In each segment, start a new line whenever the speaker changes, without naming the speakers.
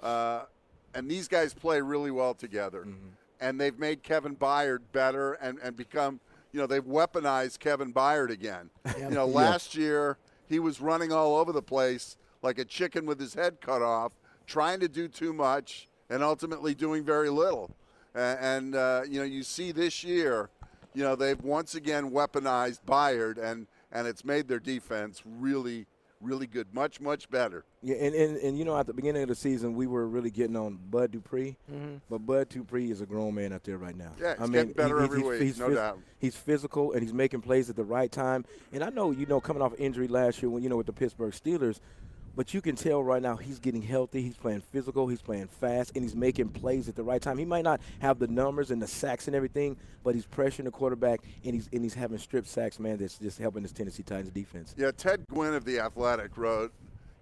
Lovitz.
And these guys play really well together. And they've made Kevin Byard better and become, they've weaponized Kevin Byard again. Last year he was running all over the place like a chicken with his head cut off, trying to do too much and ultimately doing very little. And you see this year, they've once again weaponized Byard, and it's made their defense really, really good, much, much better.
Yeah, and at the beginning of the season, we were really getting on Bud Dupree, but Bud Dupree is a grown man out there right now.
Yeah, he's getting better every week, no doubt.
He's physical, and he's making plays at the right time. And I know, coming off injury last year, with the Pittsburgh Steelers, but you can tell right now he's getting healthy, he's playing physical, he's playing fast, and he's making plays at the right time. He might not have the numbers and the sacks and everything, but he's pressuring the quarterback, and he's having strip sacks, man, that's just helping this Tennessee Titans defense.
Yeah, Ted Gwynn of The Athletic wrote,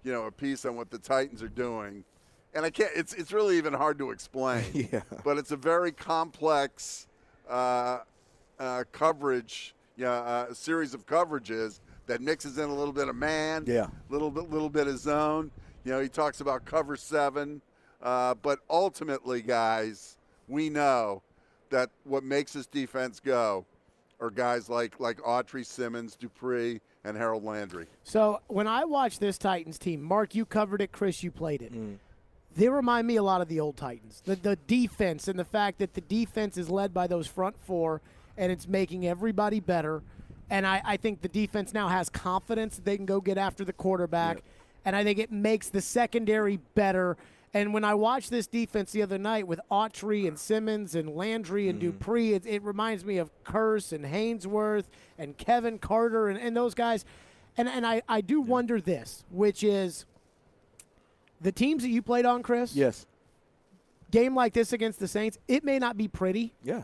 a piece on what the Titans are doing. And it's really even hard to explain.
Yeah.
But it's a very complex coverage, a series of coverages that mixes in a little bit of man, little bit of zone. He talks about cover 7. But ultimately, guys, we know that what makes this defense go are guys like Autry, Simmons, Dupree, and Harold Landry.
So when I watch this Titans team, Mark, you covered it, Chris, you played it. They remind me a lot of the old Titans. The defense and the fact that the defense is led by those front 4, and it's making everybody better. And I think the defense now has confidence that they can go get after the quarterback. And I think it makes the secondary better. And when I watched this defense the other night with Autry and Simmons and Landry and Dupree, it reminds me of Curse and Haynesworth and Kevin Carter and those guys. And I do wonder this, which is the teams that you played on, Chris?
Yes.
Game like this against the Saints, it may not be pretty.
Yeah.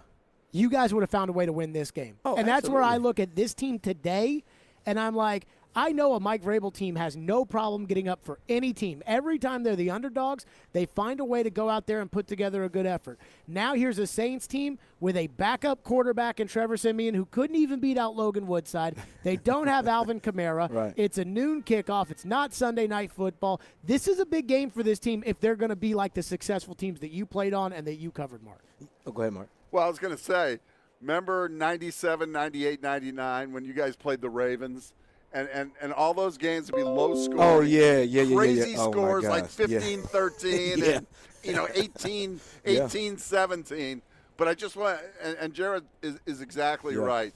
You guys would have found a way to win this game.
Oh,
and that's where I look at this team today, and I'm like, I know a Mike Vrabel team has no problem getting up for any team. Every time they're the underdogs, they find a way to go out there and put together a good effort. Now here's a Saints team with a backup quarterback in Trevor Siemian who couldn't even beat out Logan Woodside. They don't have Alvin Kamara.
Right.
It's a noon kickoff. It's not Sunday night football. This is a big game for this team if they're going to be like the successful teams that you played on and that you covered, Mark.
Oh, go ahead, Mark.
Well, I was going to say, remember 97, 98, 99 when you guys played the Ravens? And all those games would be low scoring.
Oh, yeah.
Crazy
Oh,
scores
my
like
gosh.
15-13 and 18-17. But I just want and Jared is exactly right.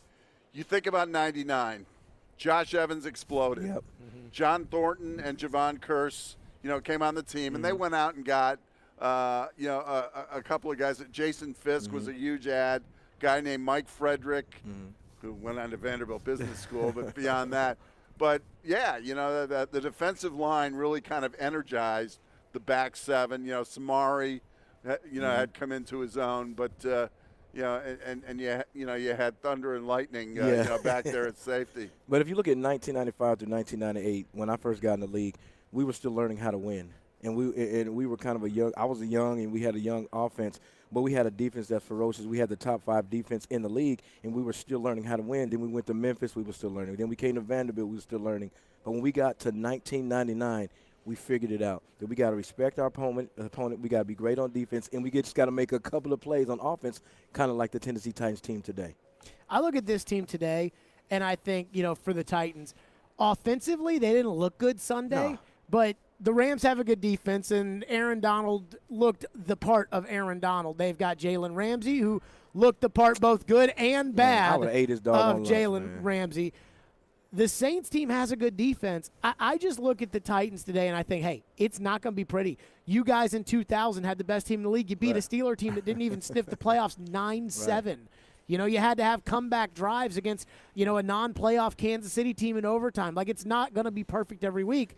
You think about 99. Josh Evans exploded.
Yep.
John Thornton and Javon Curse, came on the team, and they went out and got a couple of guys. Jason Fisk was a huge ad. Guy named Mike Frederick, who went on to Vanderbilt Business School, but beyond that. But, the defensive line really kind of energized the back 7. Samari, had come into his own. But, you had thunder and lightning, back there at safety.
But if you look at 1995 to 1998, when I first got in the league, we were still learning how to win. And we were kind of I was young, and we had a young offense. But we had a defense that's ferocious. We had the top 5 defense in the league, and we were still learning how to win. Then we went to Memphis. We were still learning. Then we came to Vanderbilt. We were still learning. But when we got to 1999, we figured it out, that we got to respect our opponent. We got to be great on defense, and we just got to make a couple of plays on offense, kind of like the Tennessee Titans team today.
I look at this team today, and I think, for the Titans, offensively, they didn't look good Sunday, but the Rams have a good defense, and Aaron Donald looked the part of Aaron Donald. They've got Jalen Ramsey, who looked the part both good and bad
I would have ate his dog
of
on
Jalen Ramsey. The Saints team has a good defense. I just look at the Titans today, and I think, hey, it's not going to be pretty. You guys in 2000 had the best team in the league. You beat a Steeler team that didn't even sniff the playoffs 9-7. Right. You had to have comeback drives against, a non-playoff Kansas City team in overtime. Like, it's not going to be perfect every week.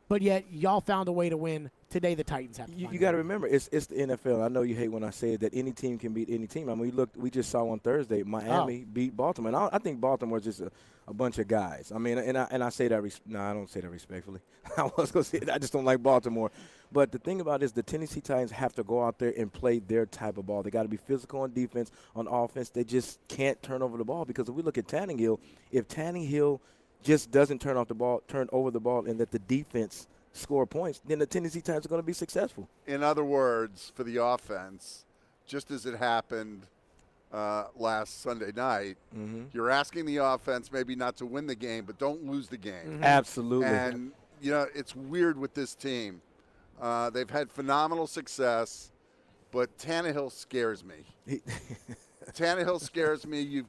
But yet, y'all found a way to win. Today, the Titans have to
You got to remember, it's the NFL. I know you hate when I say that any team can beat any team. I mean, we just saw on Thursday, Miami beat Baltimore. And I think Baltimore is just a bunch of guys. I mean, and I say that I don't say that respectfully. I was going to say it. I just don't like Baltimore. But the thing about it is the Tennessee Titans have to go out there and play their type of ball. They got to be physical on defense. On offense, they just can't turn over the ball, because if we look at Tannehill, if Tannehill just doesn't turn over the ball and let the defense score points, then the Tennessee Titans are going to be successful.
In other words, for the offense, just as it happened last Sunday night, you're asking the offense maybe not to win the game, but don't lose the game.
Absolutely.
And, it's weird with this team. They've had phenomenal success, but Tannehill scares me. Tannehill scares me. You've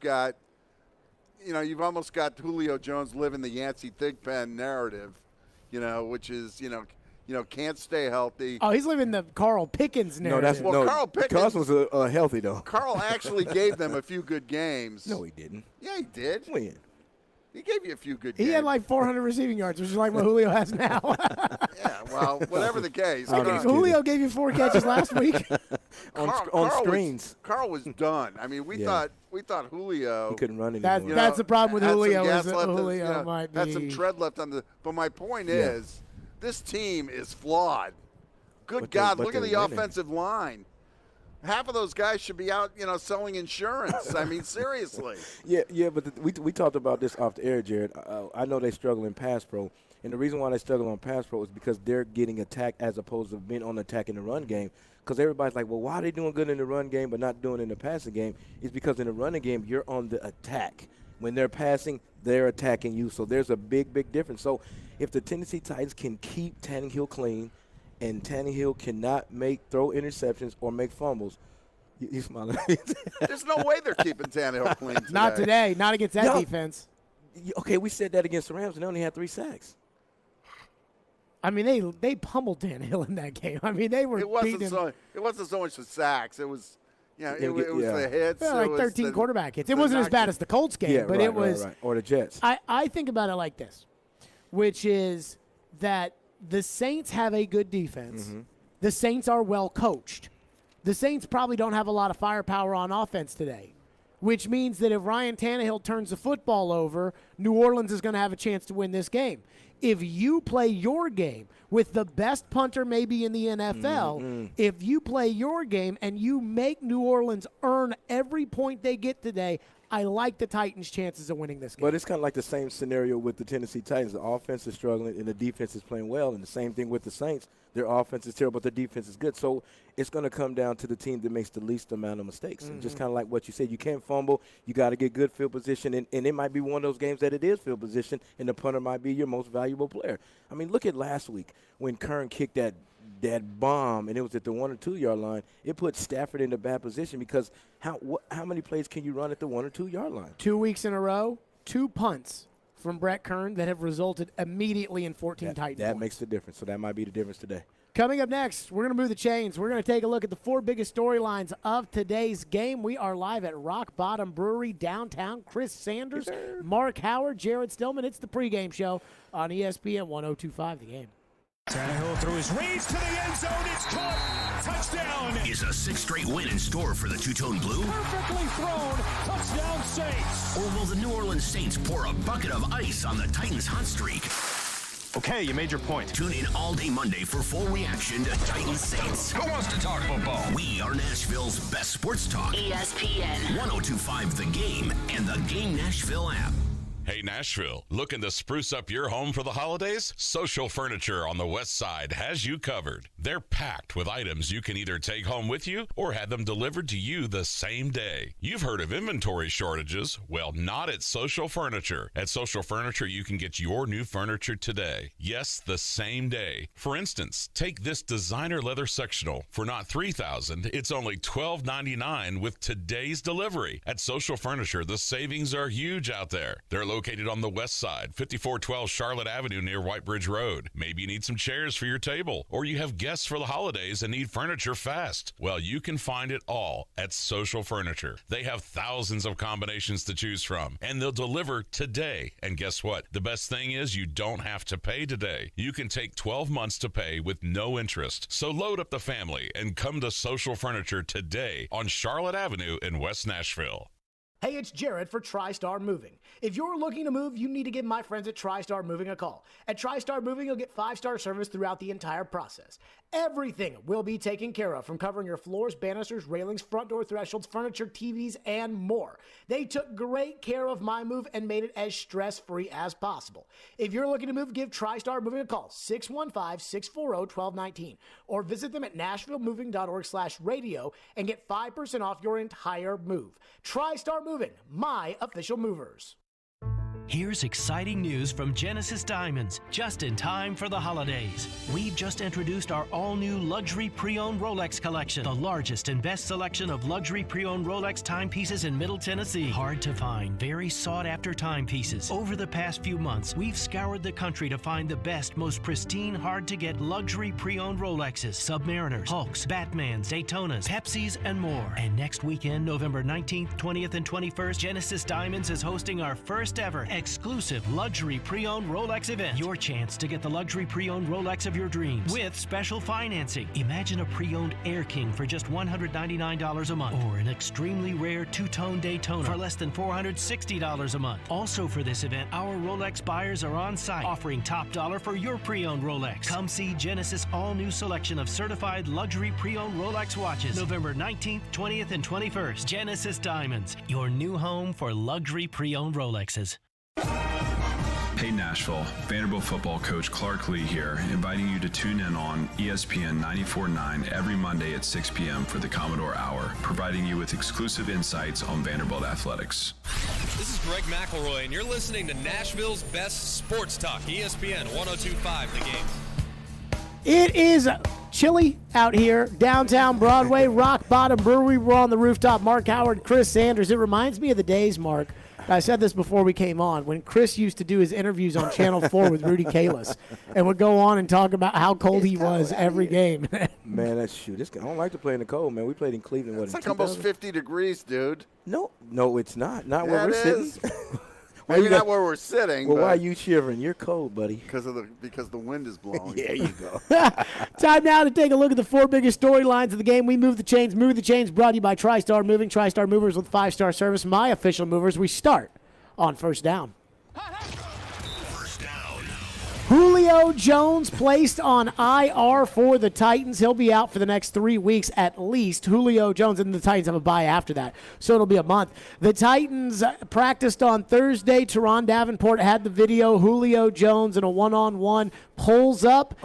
almost got Julio Jones living the Yancey Thigpen narrative, which is, can't stay healthy.
Oh, he's living the Carl Pickens narrative.
Carl Pickens
was healthy, though.
Carl actually gave them a few good games.
No, he didn't.
Yeah, he did.
When?
He gave you a few good games.
He had like 400 receiving yards, which is like what Julio has now.
Yeah, well, whatever the case.
Julio gave you 4 catches last week.
on screens.
Carl was done. I mean, we thought Julio.
He couldn't run anymore.
That's the problem with Julio.
Julio
might be.
Had some tread left on the. But my point is, this team is flawed. Good God, look at the offensive line. Half of those guys should be out, selling insurance. I mean, seriously.
Yeah, but we talked about this off the air, Jared. I know they struggle in pass pro, and the reason why they struggle on pass pro is because they're getting attacked as opposed to being on attack in the run game. Because everybody's like, well, why are they doing good in the run game but not doing it in the passing game? It's because in the running game, you're on the attack. When they're passing, they're attacking you. So there's a big, big difference. So if the Tennessee Titans can keep Tannehill clean, and Tannehill cannot throw interceptions or make fumbles, you smiling.
There's no way they're keeping Tannehill clean today.
Not today. Not against that defense.
Okay, we said that against the Rams, and they only had 3 sacks.
I mean, they pummeled Tannehill in that game. I mean, they were beating him.
It wasn't so much the sacks. It was, it was the hits.
Yeah, like 13 quarterback hits. It wasn't as bad as the Colts game, but it was.
Right. Or the Jets.
I think about it like this, which is that the Saints have a good defense. The Saints are well coached. The Saints probably don't have a lot of firepower on offense today, which means that if Ryan Tannehill turns the football over, New Orleans is going to have a chance to win this game. If you play your game with the best punter maybe in the NFL, if you play your game and you make New Orleans earn every point they get today, I like the Titans' chances of winning this game.
But it's kind of like the same scenario with the Tennessee Titans. The offense is struggling and the defense is playing well. And the same thing with the Saints. Their offense is terrible, but their defense is good. So it's going to come down to the team that makes the least amount of mistakes. And just kind of like what you said, you can't fumble. You got to get good field position. And it might be one of those games that it is field position, and the punter might be your most valuable player. I mean, look at last week when Kern kicked that bomb, and it was at the 1 or 2 yard line. It put Stafford in a bad position because how many plays can you run at the 1 or 2 yard line?
2 weeks in a row, 2 punts from Brett Kern that have resulted immediately in 14 Titans.
That makes the difference. So that might be the difference today.
Coming up next, we're going to move the chains. We're going to take a look at the 4 biggest storylines of today's game. We are live at Rock Bottom Brewery downtown. Chris Sanders, Mark Howard, Jared Stillman. It's the pregame show on ESPN 102.5 The Game.
Tannehill through his reads to the end zone. It's caught. Touchdown.
Is a 6th straight win in store for the Two-Tone Blue?
Perfectly thrown. Touchdown Saints.
Or will the New Orleans Saints pour a bucket of ice on the Titans' hot streak?
Okay, you made your point.
Tune in all day Monday for full reaction to Titans Saints.
Who wants to talk football?
We are Nashville's best sports talk.
ESPN
102.5 The Game and the Game Nashville app.
Hey, Nashville, looking to spruce up your home for the holidays? Social Furniture on the West Side has you covered. They're packed with items you can either take home with you or have them delivered to you the same day. You've heard of inventory shortages. Well, not at Social Furniture. At Social Furniture, you can get your new furniture today. Yes, the same day. For instance, take this designer leather sectional. For not $3,000, it's only $1,299 with today's delivery. At Social Furniture, the savings are huge out there. They're located on the west side, 5412 Charlotte Avenue near White Bridge Road. Maybe you need some chairs for your table, or you have guests for the holidays and need furniture fast. Well, you can find it all at Social Furniture. They have thousands of combinations to choose from, and they'll deliver today. And guess what? The best thing is you don't have to pay today. You can take 12 months to pay with no interest. So load up the family and come to Social Furniture today on Charlotte Avenue in West Nashville.
Hey, it's Jared for TriStar Moving. If you're looking to move, you need to give my friends at TriStar Moving a call. At TriStar Moving, you'll get 5-star service throughout the entire process. Everything will be taken care of, from covering your floors, banisters, railings, front door thresholds, furniture, TVs, and more. They took great care of my move and made it as stress-free as possible. If you're looking to move, give TriStar Moving a call, 615-640-1219, or visit them at nashvillemoving.org/radio and get 5% off your entire move. TriStar Moving, my official movers.
Here's exciting news from Genesis Diamonds, just in time for the holidays. We've just introduced our all-new luxury pre-owned Rolex collection, the largest and best selection of luxury pre-owned Rolex timepieces in Middle Tennessee. Hard to find, very sought-after timepieces. Over the past few months, we've scoured the country to find the best, most pristine, hard-to-get luxury pre-owned Rolexes, Submariners, Hulks, Batmans, Daytonas, Pepsis, and more. And next weekend, November 19th, 20th, and 21st, Genesis Diamonds is hosting our first ever exclusive luxury pre-owned Rolex event. Your chance to get the luxury pre-owned Rolex of your dreams with special financing. Imagine a pre-owned Air King for just $199 a month, or an extremely rare two-tone Daytona for less than $460 a month. Also for this event, our Rolex buyers are on site, offering top dollar for your pre-owned Rolex. Come see Genesis' all-new selection of certified luxury pre-owned Rolex watches, November 19th, 20th, and 21st. Genesis Diamonds, your new home for luxury pre-owned Rolexes.
Hey Nashville, Vanderbilt football coach Clark Lee here, inviting you to tune in on ESPN 94.9 every Monday at 6 p.m. for the Commodore Hour, providing you with exclusive insights on Vanderbilt athletics.
This is Greg McElroy, and you're listening to Nashville's best sports talk, ESPN 102.5 The Game.
It is chilly out here, downtown Broadway, Rock Bottom Brewery. We're on the rooftop. Mark Howard, Chris Sanders. It reminds me of the days, Mark. I said this before we came on, when Chris used to do his interviews on Channel 4 with Rudy Kalis and would go on and talk about how cold he was every game.
Man, that's shoot. I don't like to play in the cold, man. We played in Cleveland.
It's like almost 50 degrees, dude.
No, it's not. Not where we're sitting.
Maybe not where we're sitting.
Well, why are you shivering? You're cold, buddy.
Because the wind is blowing.
There you go.
Time now to take a look at the 4 biggest storylines of the game. We move the chains. Move the chains brought to you by TriStar Moving. TriStar Movers with 5-star service. My official movers. We start on first down. Julio Jones placed on IR for the Titans. He'll be out for the next 3 weeks at least. Julio Jones, and the Titans have a bye after that, so it'll be a month. The Titans practiced on Thursday. Teron Davenport had the video. Julio Jones in a one-on-one pulls up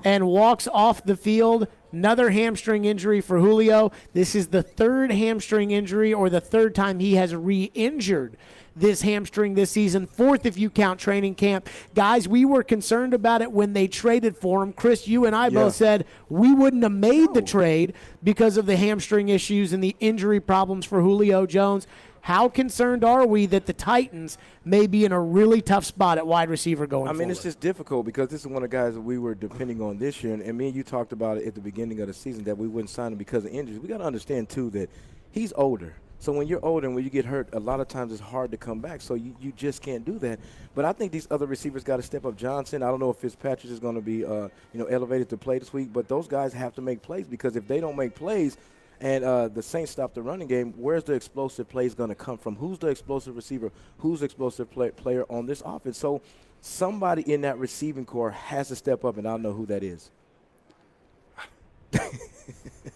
and walks off the field. Another hamstring injury for Julio. This is the 3rd hamstring injury, or the 3rd time he has re-injured this hamstring this season, 4th if you count training camp. Guys, we were concerned about it when they traded for him. Chris, you and I both said we wouldn't have made the trade because of the hamstring issues and the injury problems for Julio Jones. How concerned are we that the Titans may be in a really tough spot at wide receiver going forward?
It's just difficult because this is one of the guys that we were depending on this year, and me and you talked about it at the beginning of the season that we wouldn't sign him because of injuries. We got to understand, too, that he's older. So when you're older and when you get hurt, a lot of times it's hard to come back. So you just can't do that. But I think these other receivers got to step up. Johnson, I don't know if Fitzpatrick is going to be elevated to play this week, but those guys have to make plays because if they don't make plays and the Saints stop the running game, where's the explosive plays going to come from? Who's the explosive receiver? Who's the explosive player on this offense? So somebody in that receiving core has to step up, and I don't know who that is.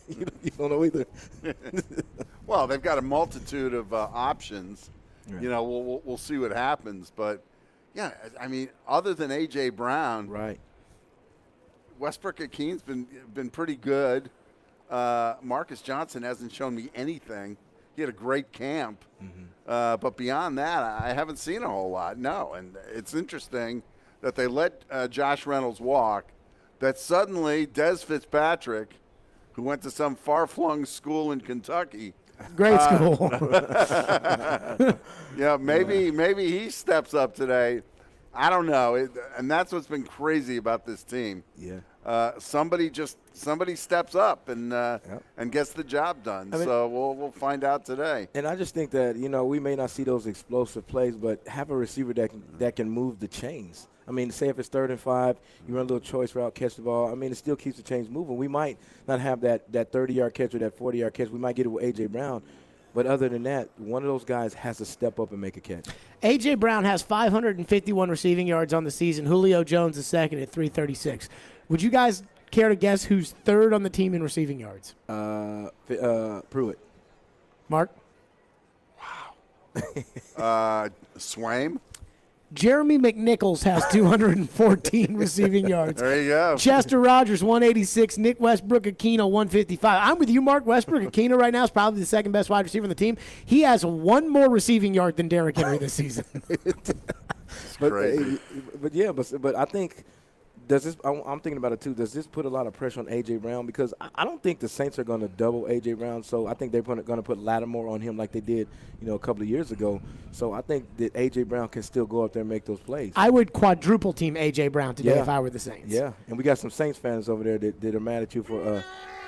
You don't know either.
Well, they've got a multitude of options. Right. We'll see what happens. But, yeah, other than A.J. Brown,
right?
Westbrook-Akeen's been pretty good. Marcus Johnson hasn't shown me anything. He had a great camp. Mm-hmm. But beyond that, I haven't seen a whole lot, no. And it's interesting that they let Josh Reynolds walk, that suddenly Des Fitzpatrick, who went to some far-flung school in Kentucky.
Great school.
Maybe he steps up today. I don't know. And that's what's been crazy about this team.
Yeah.
Somebody steps up and gets the job done. So we'll find out today.
And I just think that, we may not see those explosive plays, but have a receiver that can move the chains. Say if it's 3rd and 5, you run a little choice route, catch the ball. It still keeps the chains moving. We might not have that 30-yard catch or that 40-yard catch. We might get it with A.J. Brown. But other than that, one of those guys has to step up and make a catch.
A.J. Brown has 551 receiving yards on the season. Julio Jones is second at 336. Would you guys care to guess who's third on the team in receiving yards?
Pruitt.
Mark?
Swaim?
Jeremy McNichols has 214 receiving yards.
There you go.
Chester Rogers, 186. Nick Westbrook-Aquino, 155. I'm with you, Mark. Westbrook-Aquino right now is probably the second best wide receiver on the team. He has one more receiving yard than Derrick Henry this season.
Crazy.
But I think I'm thinking about it too. Does this put a lot of pressure on A.J. Brown? Because I don't think the Saints are going to double A.J. Brown. So I think they're going to put Lattimore on him like they did, a couple of years ago. So I think that A.J. Brown can still go up there and make those plays.
I would quadruple team A.J. Brown today if I were the Saints.
Yeah, and we got some Saints fans over there that are mad at you for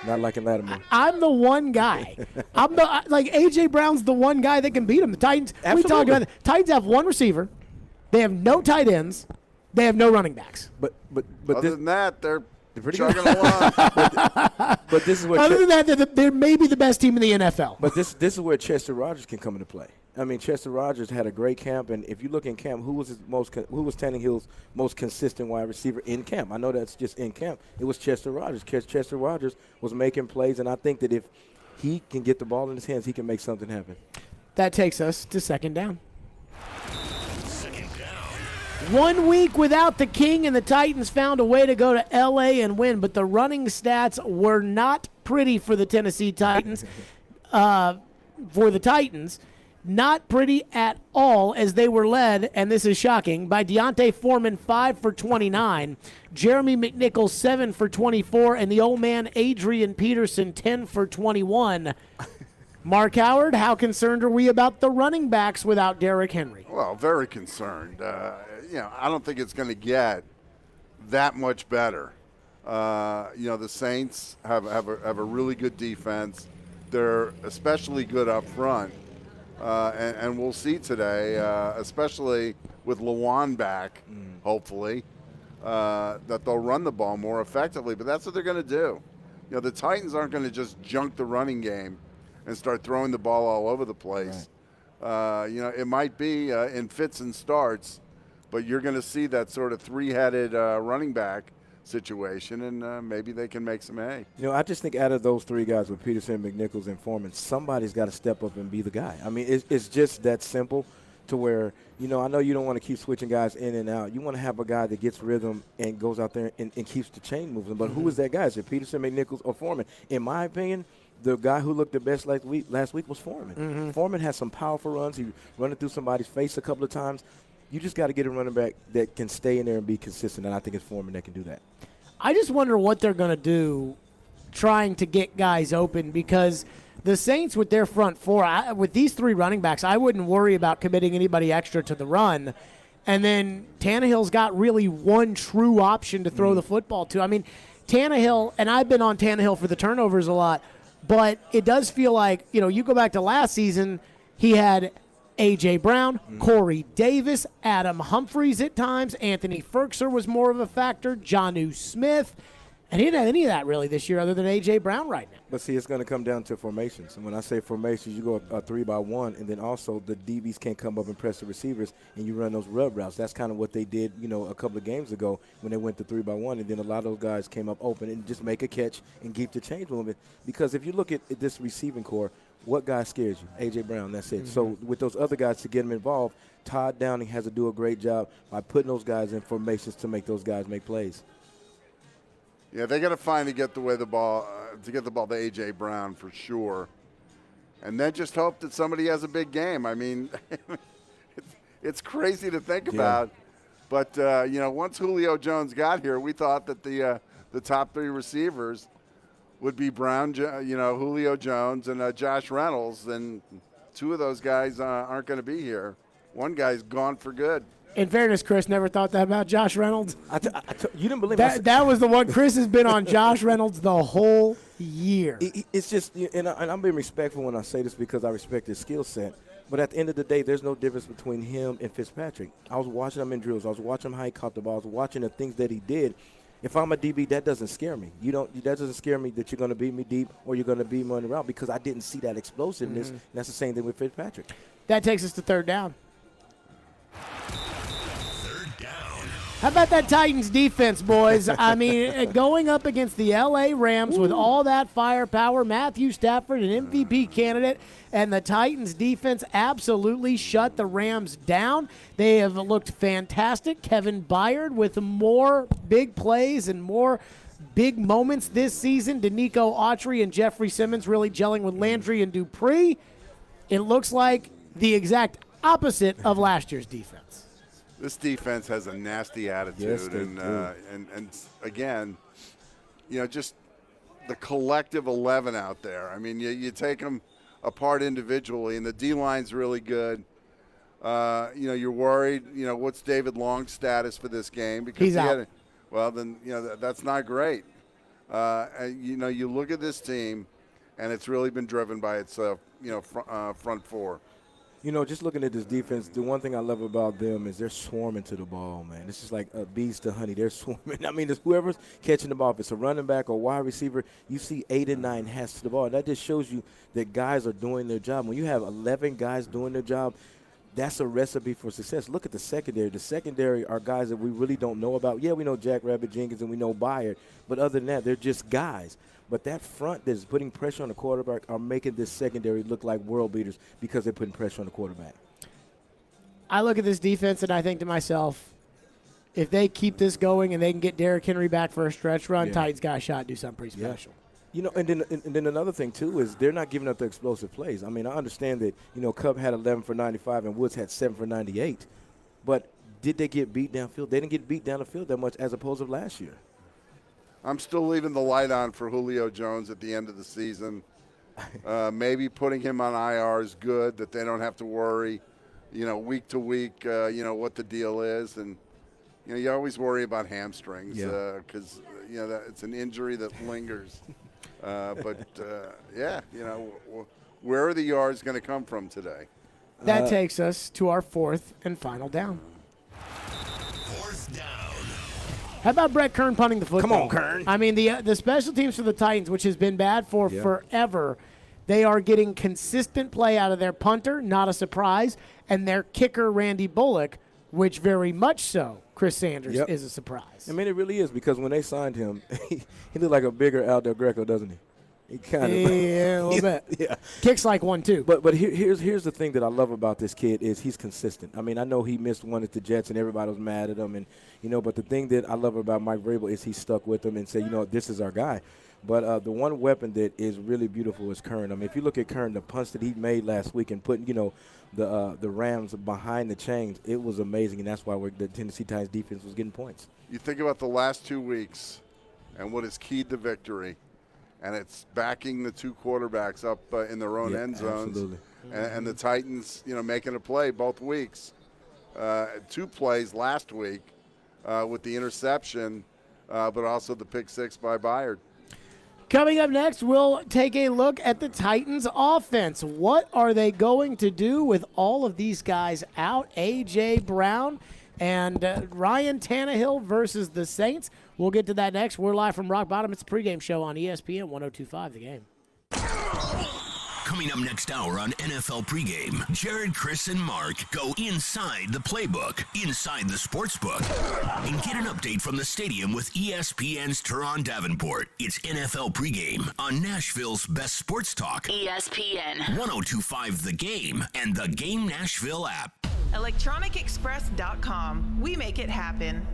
not liking Lattimore.
I'm the one guy. A.J. Brown's the one guy that can beat him. The Titans.
Absolutely.
We talked about it. Titans have one receiver. They have no tight ends. They have no running backs.
But
other than that, they're
pretty
chugging
good.
along.
But this is what.
Other than that, they're maybe the best team in the NFL.
But this is where Chester Rogers can come into play. I mean, Chester Rogers had a great camp, and if you look in camp, who was Tannehill's most consistent wide receiver in camp? I know that's just in camp. It was Chester Rogers. Chester Rogers was making plays, and I think that if he can get the ball in his hands, he can make something happen.
That takes us to second down. 1 week without the King, and the Titans found a way to go to L.A. and win, but the running stats were not pretty for the Tennessee Titans. Not pretty at all, as they were led, and this is shocking, by Deontay Foreman, 5 for 29, Jeremy McNichols, 7 for 24, and the old man Adrian Peterson, 10 for 21. Mark Howard, how concerned are we about the running backs without Derrick Henry?
Well, very concerned. I don't think it's going to get that much better. The Saints have a really good defense. They're especially good up front. And we'll see today, especially with Lawan back, hopefully, that they'll run the ball more effectively. But that's what they're going to do. The Titans aren't going to just junk the running game and start throwing the ball all over the place. Right. It might be in fits and starts, but you're going to see that sort of three-headed running back situation, and maybe they can make some hay.
I just think out of those three guys with Peterson, McNichols, and Foreman, somebody's got to step up and be the guy. I mean, it's just that simple to where, I know you don't want to keep switching guys in and out. You want to have a guy that gets rhythm and goes out there and keeps the chain moving. But who is that guy? Is it Peterson, McNichols, or Foreman? In my opinion, the guy who looked the best last week was Foreman. Foreman has some powerful runs. He running through somebody's face a couple of times. You just got to get a running back that can stay in there and be consistent, and I think it's Foreman that can do that.
I just wonder what they're going to do trying to get guys open, because the Saints with their front four, with these three running backs, I wouldn't worry about committing anybody extra to the run. And then Tannehill's got really one true option to throw the football to. I mean, Tannehill, and I've been on Tannehill for the turnovers a lot, but it does feel like, you go back to last season, he had A.J. Brown, Corey Davis, Adam Humphries at times. Anthony Ferkser was more of a factor. Jonnu Smith. And he didn't have any of that really this year other than A.J. Brown right now.
But, see, it's going to come down to formations. And when I say formations, you go a 3-by-1, and then also the DBs can't come up and press the receivers, and you run those rub routes. That's kind of what they did, a couple of games ago when they went to 3-by-1, and then a lot of those guys came up open and just make a catch and keep the chains moving. Because if you look at this receiving core, what guy scares you? A.J. Brown, that's it. So with those other guys to get them involved, Todd Downing has to do a great job by putting those guys in formations to make those guys make plays.
Yeah, they got to find to get the ball to A.J. Brown for sure, and then just hope that somebody has a big game. I mean, it's crazy to think about, but once Julio Jones got here, we thought that the top three receivers would be Brown, Julio Jones, and Josh Reynolds. And two of those guys aren't going to be here. One guy's gone for good.
In fairness, Chris never thought that about Josh Reynolds.
You didn't believe
that was the one. Chris has been on Josh Reynolds the whole year.
It's just, and I'm being respectful when I say this because I respect his skill set. But at the end of the day, there's no difference between him and Fitzpatrick. I was watching him in drills. I was watching him how he caught the ball. I was watching the things that he did. If I'm a DB, that doesn't scare me. That doesn't scare me that you're going to beat me deep or you're going to beat me on the route because I didn't see that explosiveness. And that's the same thing with Fitzpatrick.
That takes us to third down.
Third down.
How about that Titans defense, boys? I mean, going up against the L.A. Rams with all that firepower, Matthew Stafford, an MVP candidate, and the Titans defense absolutely shut the Rams down. They have looked fantastic. Kevin Byard with more big plays and more big moments this season. Danico Autry and Jeffrey Simmons really gelling with Landry and Dupree. It looks like the exact opposite of last year's defense.
This defense has a nasty attitude,
Yes, they
and again, just the collective 11 out there. I mean, you take them apart individually, and the D-line's really good. You're worried. What's David Long's status for this game? Because
he's out.
Well, then that's not great. You look at this team, and it's really been driven by its front four.
Just looking at this defense, the one thing I love about them is they're swarming to the ball, man. It's just like bees to honey. They're swarming. I mean, whoever's catching the ball, if it's a running back or wide receiver, you see 8 and 9 hats to the ball. That just shows you that guys are doing their job. When you have 11 guys doing their job, that's a recipe for success. Look at the secondary. The secondary are guys that we really don't know about. Yeah, we know Jack Rabbit Jenkins and we know Byard, but other than that, they're just guys. But that front that is putting pressure on the quarterback are making this secondary look like world beaters because they're putting pressure on the quarterback.
I look at this defense and I think to myself, if they keep this going and they can get Derrick Henry back for a stretch run, Titans got a shot to do something pretty special.
And then another thing, too, is they're not giving up the explosive plays. I mean, I understand that, Cup had 11 for 95 and Woods had 7 for 98. But did they get beat downfield? They didn't get beat down the field that much as opposed to last year.
I'm still leaving the light on for Julio Jones at the end of the season. Maybe putting him on IR is good, that they don't have to worry, week to week, what the deal is. And, you always worry about hamstrings because, it's an injury that lingers. Where are the yards going to come from today?
That takes us to our fourth and final down.
Fourth down.
How about Brett Kern punting the football?
Come on, Kern.
I mean, the special teams for the Titans, which has been bad for forever, they are getting consistent play out of their punter, not a surprise, and their kicker, Randy Bullock, which very much so, Chris Sanders, is a surprise.
I mean, it really is because when they signed him, he looked like a bigger Al Del Greco, doesn't he? He kind of
a little bit.
Yeah,
kicks like one too.
But here's the thing that I love about this kid is he's consistent. I mean, I know he missed one at the Jets and everybody was mad at him, and but the thing that I love about Mike Vrabel is he stuck with him and said, this is our guy. But the one weapon that is really beautiful is Kern. I mean, if you look at Kern, the punts that he made last week and putting the Rams behind the chains, it was amazing, and that's why the Tennessee Titans defense was getting points.
You think about the last 2 weeks and what has keyed the victory. And it's backing the two quarterbacks up in their own end zones.
Absolutely.
And the Titans, making a play both weeks. 2 plays last week with the interception, but also the pick 6 by Byard.
Coming up next, we'll take a look at the Titans offense. What are they going to do with all of these guys out? A.J. Brown and Ryan Tannehill versus the Saints. We'll get to that next. We're live from Rock Bottom. It's a pregame show on ESPN 102.5 The Game.
Coming up next hour on NFL Pregame, Jared, Chris, and Mark go inside the playbook, inside the sportsbook, and get an update from the stadium with ESPN's Teron Davenport. It's NFL Pregame on Nashville's best sports talk.
ESPN
102.5 The Game and the Game Nashville app.
ElectronicExpress.com. We make it happen.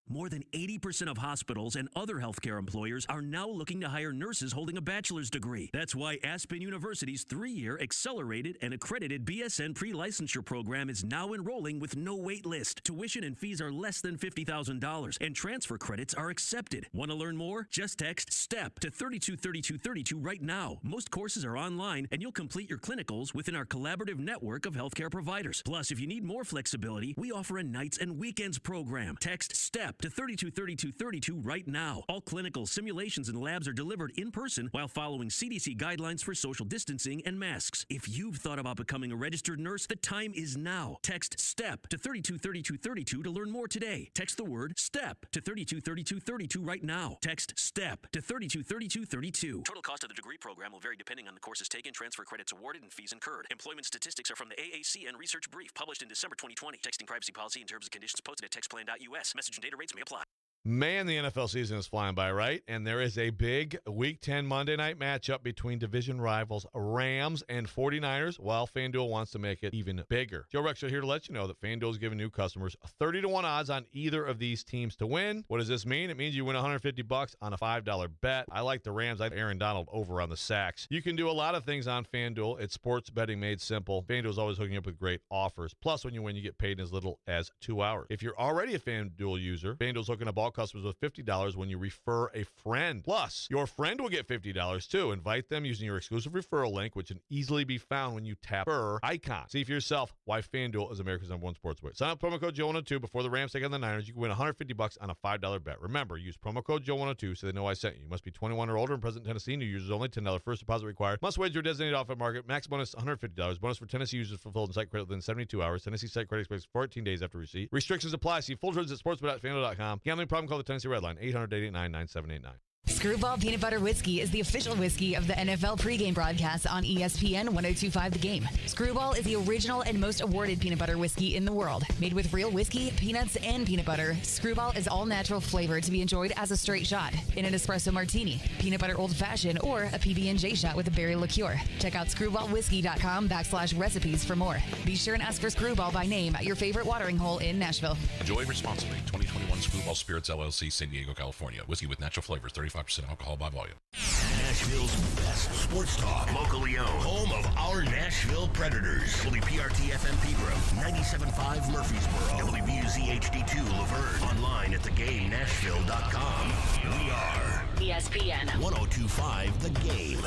More than 80% of hospitals and other healthcare employers are now looking to hire nurses holding a bachelor's degree. That's why Aspen University's 3-year accelerated and accredited BSN pre-licensure program is now enrolling with no wait list. Tuition and fees are less than $50,000 and transfer credits are accepted. Want to learn more? Just text STEP to 323232 right now. Most courses are online and you'll complete your clinicals within our collaborative network of healthcare providers. Plus, if you need more flexibility, we offer a nights and weekends program. Text STEP
STEP to 323232 right now. All clinical simulations and labs are delivered in person while following CDC guidelines for social distancing and masks. If you've thought about becoming a registered nurse, the time is now. Text STEP to 323232 to learn more today. Text the word STEP to 323232 right now. Text STEP to 323232. Total cost of the degree program will vary depending on the courses taken, transfer credits awarded, and fees incurred. Employment statistics are from the AAC and Research Brief, published in December 2020. Texting privacy policy and terms and conditions posted at textplan.us. Message and data rates may apply.
Man, the NFL season is flying by, right? And there is a big Week 10 Monday night matchup between division rivals Rams and 49ers, while FanDuel wants to make it even bigger. Joe Rexler here to let you know that FanDuel is giving new customers 30-1 odds on either of these teams to win. What does this mean? It means you win $150 on a $5 bet. I like the Rams. I have Aaron Donald over on the sacks. You can do a lot of things on FanDuel. It's sports betting made simple. FanDuel is always hooking up with great offers. Plus, when you win, you get paid in as little as 2 hours. If you're already a FanDuel user, FanDuel's hooking up all customers with $50 when you refer a friend. Plus, your friend will get $50 too. Invite them using your exclusive referral link, which can easily be found when you tap her icon. See for yourself why FanDuel is America's #1 sportsbook. Sign up promo code Joe102 before the Rams take on the Niners. You can win $150 on a $5 bet. Remember, use promo code Joe102 so they know I sent you. You must be 21 or older and present in Tennessee. New users only. $10 first deposit required. Must wager your designated offer market. Max bonus $150. Bonus for Tennessee users fulfilled in site credit within 72 hours. Tennessee site credit expires 14 days after receipt. Restrictions apply. See full terms at sportsbet.fanduel.com. Gambling problem? Call the Tennessee Red Line 800-889-9789.
Screwball Peanut Butter Whiskey is the official whiskey of the NFL pregame broadcast on ESPN 1025 The Game. Screwball is the original and most awarded peanut butter whiskey in the world. Made with real whiskey, peanuts, and peanut butter, Screwball is all natural flavor to be enjoyed as a straight shot, in an espresso martini, peanut butter old fashioned, or a PB&J shot with a berry liqueur. Check out screwballwhiskey.com/recipes for more. Be sure and ask for Screwball by name at your favorite watering hole in Nashville.
Enjoy responsibly. 2021 Screwball Spirits LLC, San Diego, California. Whiskey with natural flavors, 35% alcohol by volume.
Nashville's best sports talk, locally owned, home of our Nashville Predators. WPRT-FM Pegram, 97.5 Murfreesboro, WBUZ HD2 Laverne, online at thegamenashville.com. We are
ESPN
1025 The Game.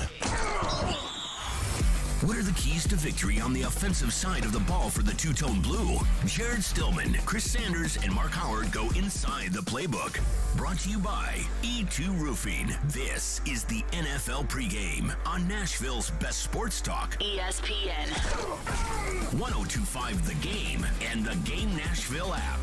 What are the keys to victory on the offensive side of the ball for the two-tone blue? Jared Stillman, Chris Sanders, and Mark Howard go inside the playbook. Brought to you by E2 Roofing. This is the NFL pregame on Nashville's best sports talk.
ESPN
1025 The Game and the Game Nashville app.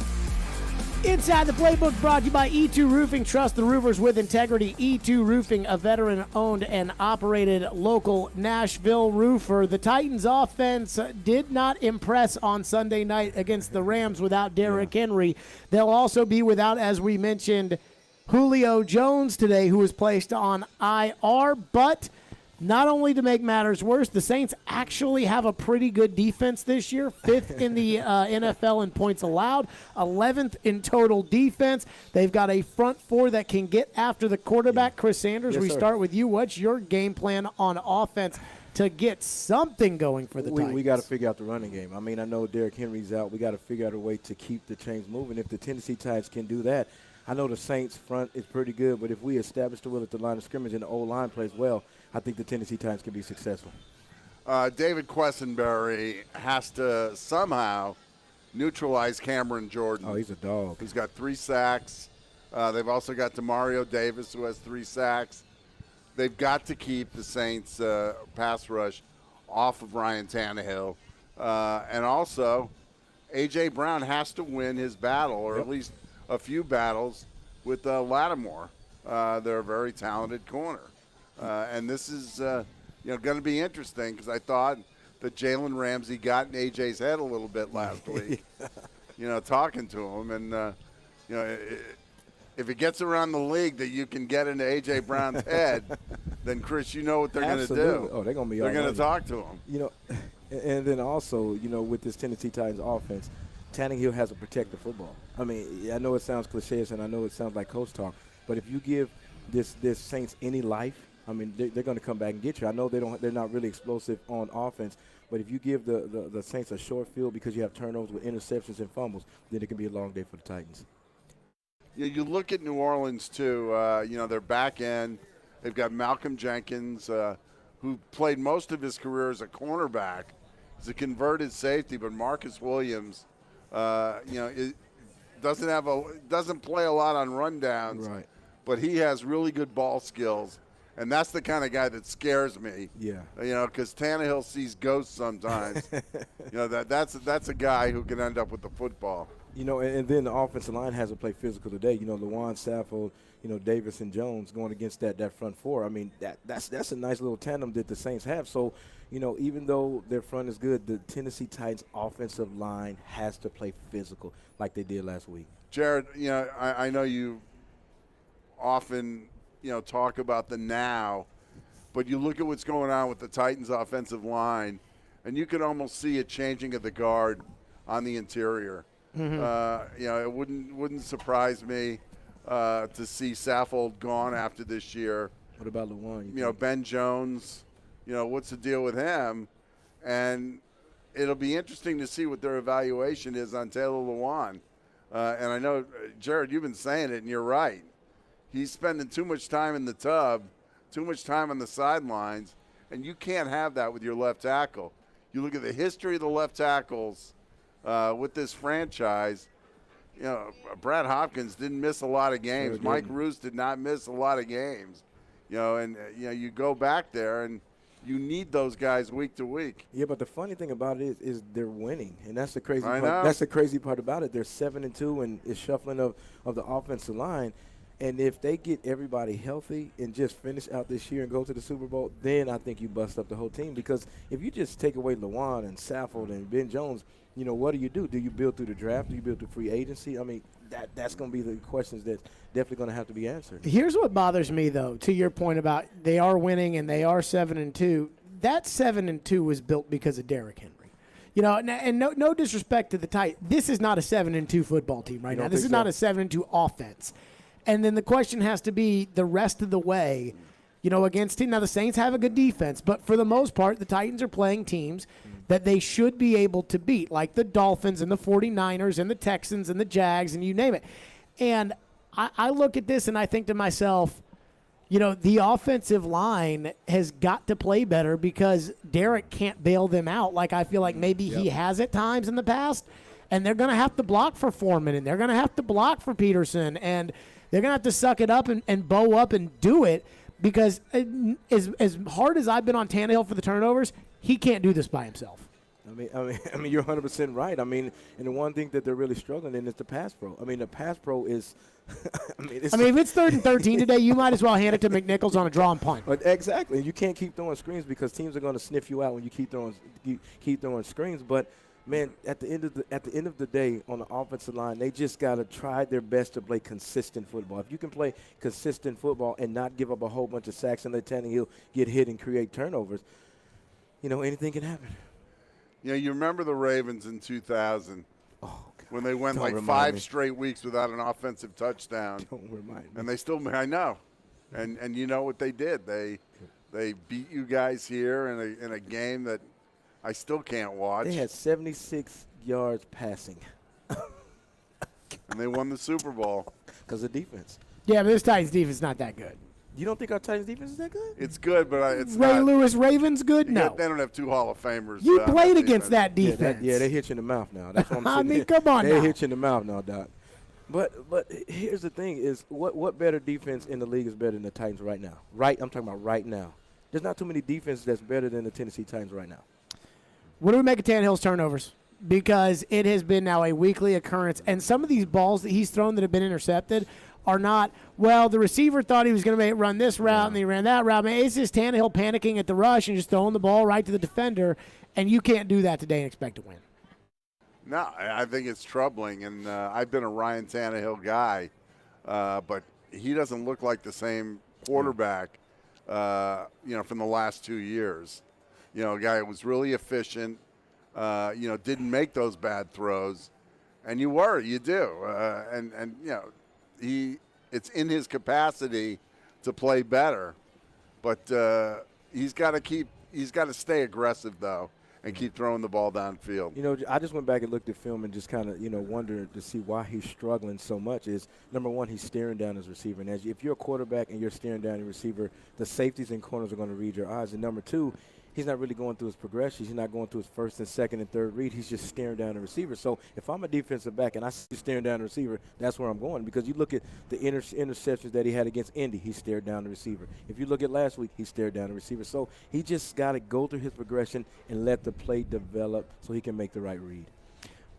Inside the Playbook, brought to you by E2 Roofing. Trust the roofers with integrity. E2 Roofing, a veteran-owned and operated local Nashville roofer. The Titans' offense did not impress on Sunday night against the Rams without Derrick Henry. They'll also be without, as we mentioned, Julio Jones today, who was placed on IR, but not only to make matters worse, the Saints actually have a pretty good defense this year, 5th in the NFL in points allowed, 11th in total defense. They've got a front four that can get after the quarterback. Chris Sanders, we start with you. What's your game plan on offense to get something going for the Titans?
We got to figure out the running game. I mean, I know Derrick Henry's out. We got to figure out a way to keep the chains moving. If the Tennessee Titans can do that, I know the Saints' front is pretty good, but if we establish the will at the line of scrimmage and the O-line plays well, I think the Tennessee Titans can be successful.
David Quessenberry has to somehow neutralize Cameron Jordan.
Oh, he's a dog.
He's got 3 sacks. They've also got Demario Davis, who has 3 sacks. They've got to keep the Saints' pass rush off of Ryan Tannehill. And also, A.J. Brown has to win his battle, or at least a few battles, with Lattimore. They're a very talented corner. And this is going to be interesting, because I thought that Jalen Ramsey got in A.J.'s head a little bit last week, talking to him. And, if it gets around the league that you can get into A.J. Brown's head, then, Chris, you know what they're going to do.
Oh, they're going to be
They're going to talk to him.
And then also, with this Tennessee Titans offense, Tannehill has a protective football. I mean, I know it sounds cliche, and I know it sounds like coach talk, but if you give this Saints any life, I mean, they're going to come back and get you. I know they're not really explosive on offense, but if you give the Saints a short field because you have turnovers with interceptions and fumbles, then it can be a long day for the Titans.
Yeah, you look at New Orleans, too. Their back end, they've got Malcolm Jenkins, who played most of his career as a cornerback. He's a converted safety, but Marcus Williams, doesn't play a lot on rundowns.
Right.
But he has really good ball skills, and that's the kind of guy that scares me.
Yeah.
Because Tannehill sees ghosts sometimes. That's a guy who can end up with the football.
And then the offensive line hasn't played physical today. Lawan, Saffold, Davis and Jones going against that front four. I mean, that's a nice little tandem that the Saints have. So, even though their front is good, the Tennessee Titans offensive line has to play physical like they did last week.
Jared, I know you often, talk about the now, but you look at what's going on with the Titans offensive line, and you could almost see a changing of the guard on the interior. Mm-hmm. It wouldn't surprise me to see Saffold gone after this year.
What about Lewan?
Ben Jones, what's the deal with him? And it'll be interesting to see what their evaluation is on Taylor Lewan. And I know, Jared, you've been saying it, and you're right. He's spending too much time in the tub, too much time on the sidelines, and you can't have that with your left tackle. You look at the history of the left tackles with this franchise. Brad Hopkins didn't miss a lot of games.
Sure
Mike Roos did not miss a lot of games. You go back there and you need those guys week to week.
Yeah, but the funny thing about it is they're winning, and that's the crazy
I
part.
know.
That's the crazy part about it. They're 7-2, and it's shuffling of the offensive line. And if they get everybody healthy and just finish out this year and go to the Super Bowl, then I think you bust up the whole team. Because if you just take away Lewan and Saffold and Ben Jones, what do you do? Do you build through the draft? Do you build through free agency? I mean, that's going to be the questions that's definitely going to have to be answered.
Here's what bothers me, though, to your point about they are winning and they are 7-2. That 7-2 was built because of Derrick Henry. And no disrespect to the Titans. This is not a 7-2 football team right now. This is not a 7-2 offense. And then the question has to be the rest of the way, against team. Now, the Saints have a good defense, but for the most part, the Titans are playing teams that they should be able to beat, like the Dolphins and the 49ers and the Texans and the Jags and you name it. And I look at this and I think to myself, the offensive line has got to play better because Derek can't bail them out like I feel like maybe he has at times in the past. And they're going to have to block for Foreman, and they're going to have to block for Peterson, and they're going to have to suck it up and bow up and do it because as hard as I've been on Tannehill for the turnovers, he can't do this by himself.
I mean, you're 100% right. I mean, and the one thing that they're really struggling in is the pass pro. I mean, the pass pro is if it's 3rd and 13 today, you might as well hand it to McNichols on a draw and punt. But exactly. You can't keep throwing screens because teams are going to sniff you out when you keep throwing screens. But man, at the end of the day, on the offensive line, they just got to try their best to play consistent football. If you can play consistent football and not give up a whole bunch of sacks and let Tannehill get hit and create turnovers, anything can happen.
You remember the Ravens in 2000 when they went like 5 straight weeks without an offensive touchdown.
Don't remind me.
And they still, I know. And you know what they did? They beat you guys here in a game that I still can't watch.
They had 76 yards passing.
And they won the Super Bowl.
Because of defense.
Yeah, but this Titans defense is not that good.
You don't think our Titans defense is that good?
It's good, but it's
Ray
not.
Lewis Ravens good? No.
They don't have 2 Hall of Famers.
You played against that defense.
Yeah, they hit you in the mouth now. That's what I'm saying.
I mean, come on
They
now.
hit you in the mouth now, Doc. But here's the thing is what better defense in the league is better than the Titans right now? I'm talking about right now. There's not too many defenses that's better than the Tennessee Titans right now.
What do we make of Tannehill's turnovers? Because it has been now a weekly occurrence. And some of these balls that he's thrown that have been intercepted are not, the receiver thought he was going to run this route and he ran that route. I mean, it's just Tannehill panicking at the rush and just throwing the ball right to the defender, and you can't do that today and expect to win.
No, I think it's troubling, and I've been a Ryan Tannehill guy, but he doesn't look like the same quarterback, from the last 2 years. A guy who was really efficient, didn't make those bad throws, and you do, it's in his capacity to play better, but he's got to stay aggressive though and keep throwing the ball downfield.
I just went back and looked at film and just kind of wondered to see why he's struggling so much. Is number one, he's staring down his receiver, and if you're a quarterback and you're staring down your receiver, the safeties and corners are going to read your eyes. And number two, he's not really going through his progressions. He's not going through his first and second and third read. He's just staring down the receiver. So if I'm a defensive back and I see you staring down the receiver, that's where I'm going, because you look at the interceptions that he had against Indy, he stared down the receiver. If you look at last week, he stared down the receiver. So he just got to go through his progression and let the play develop so he can make the right read.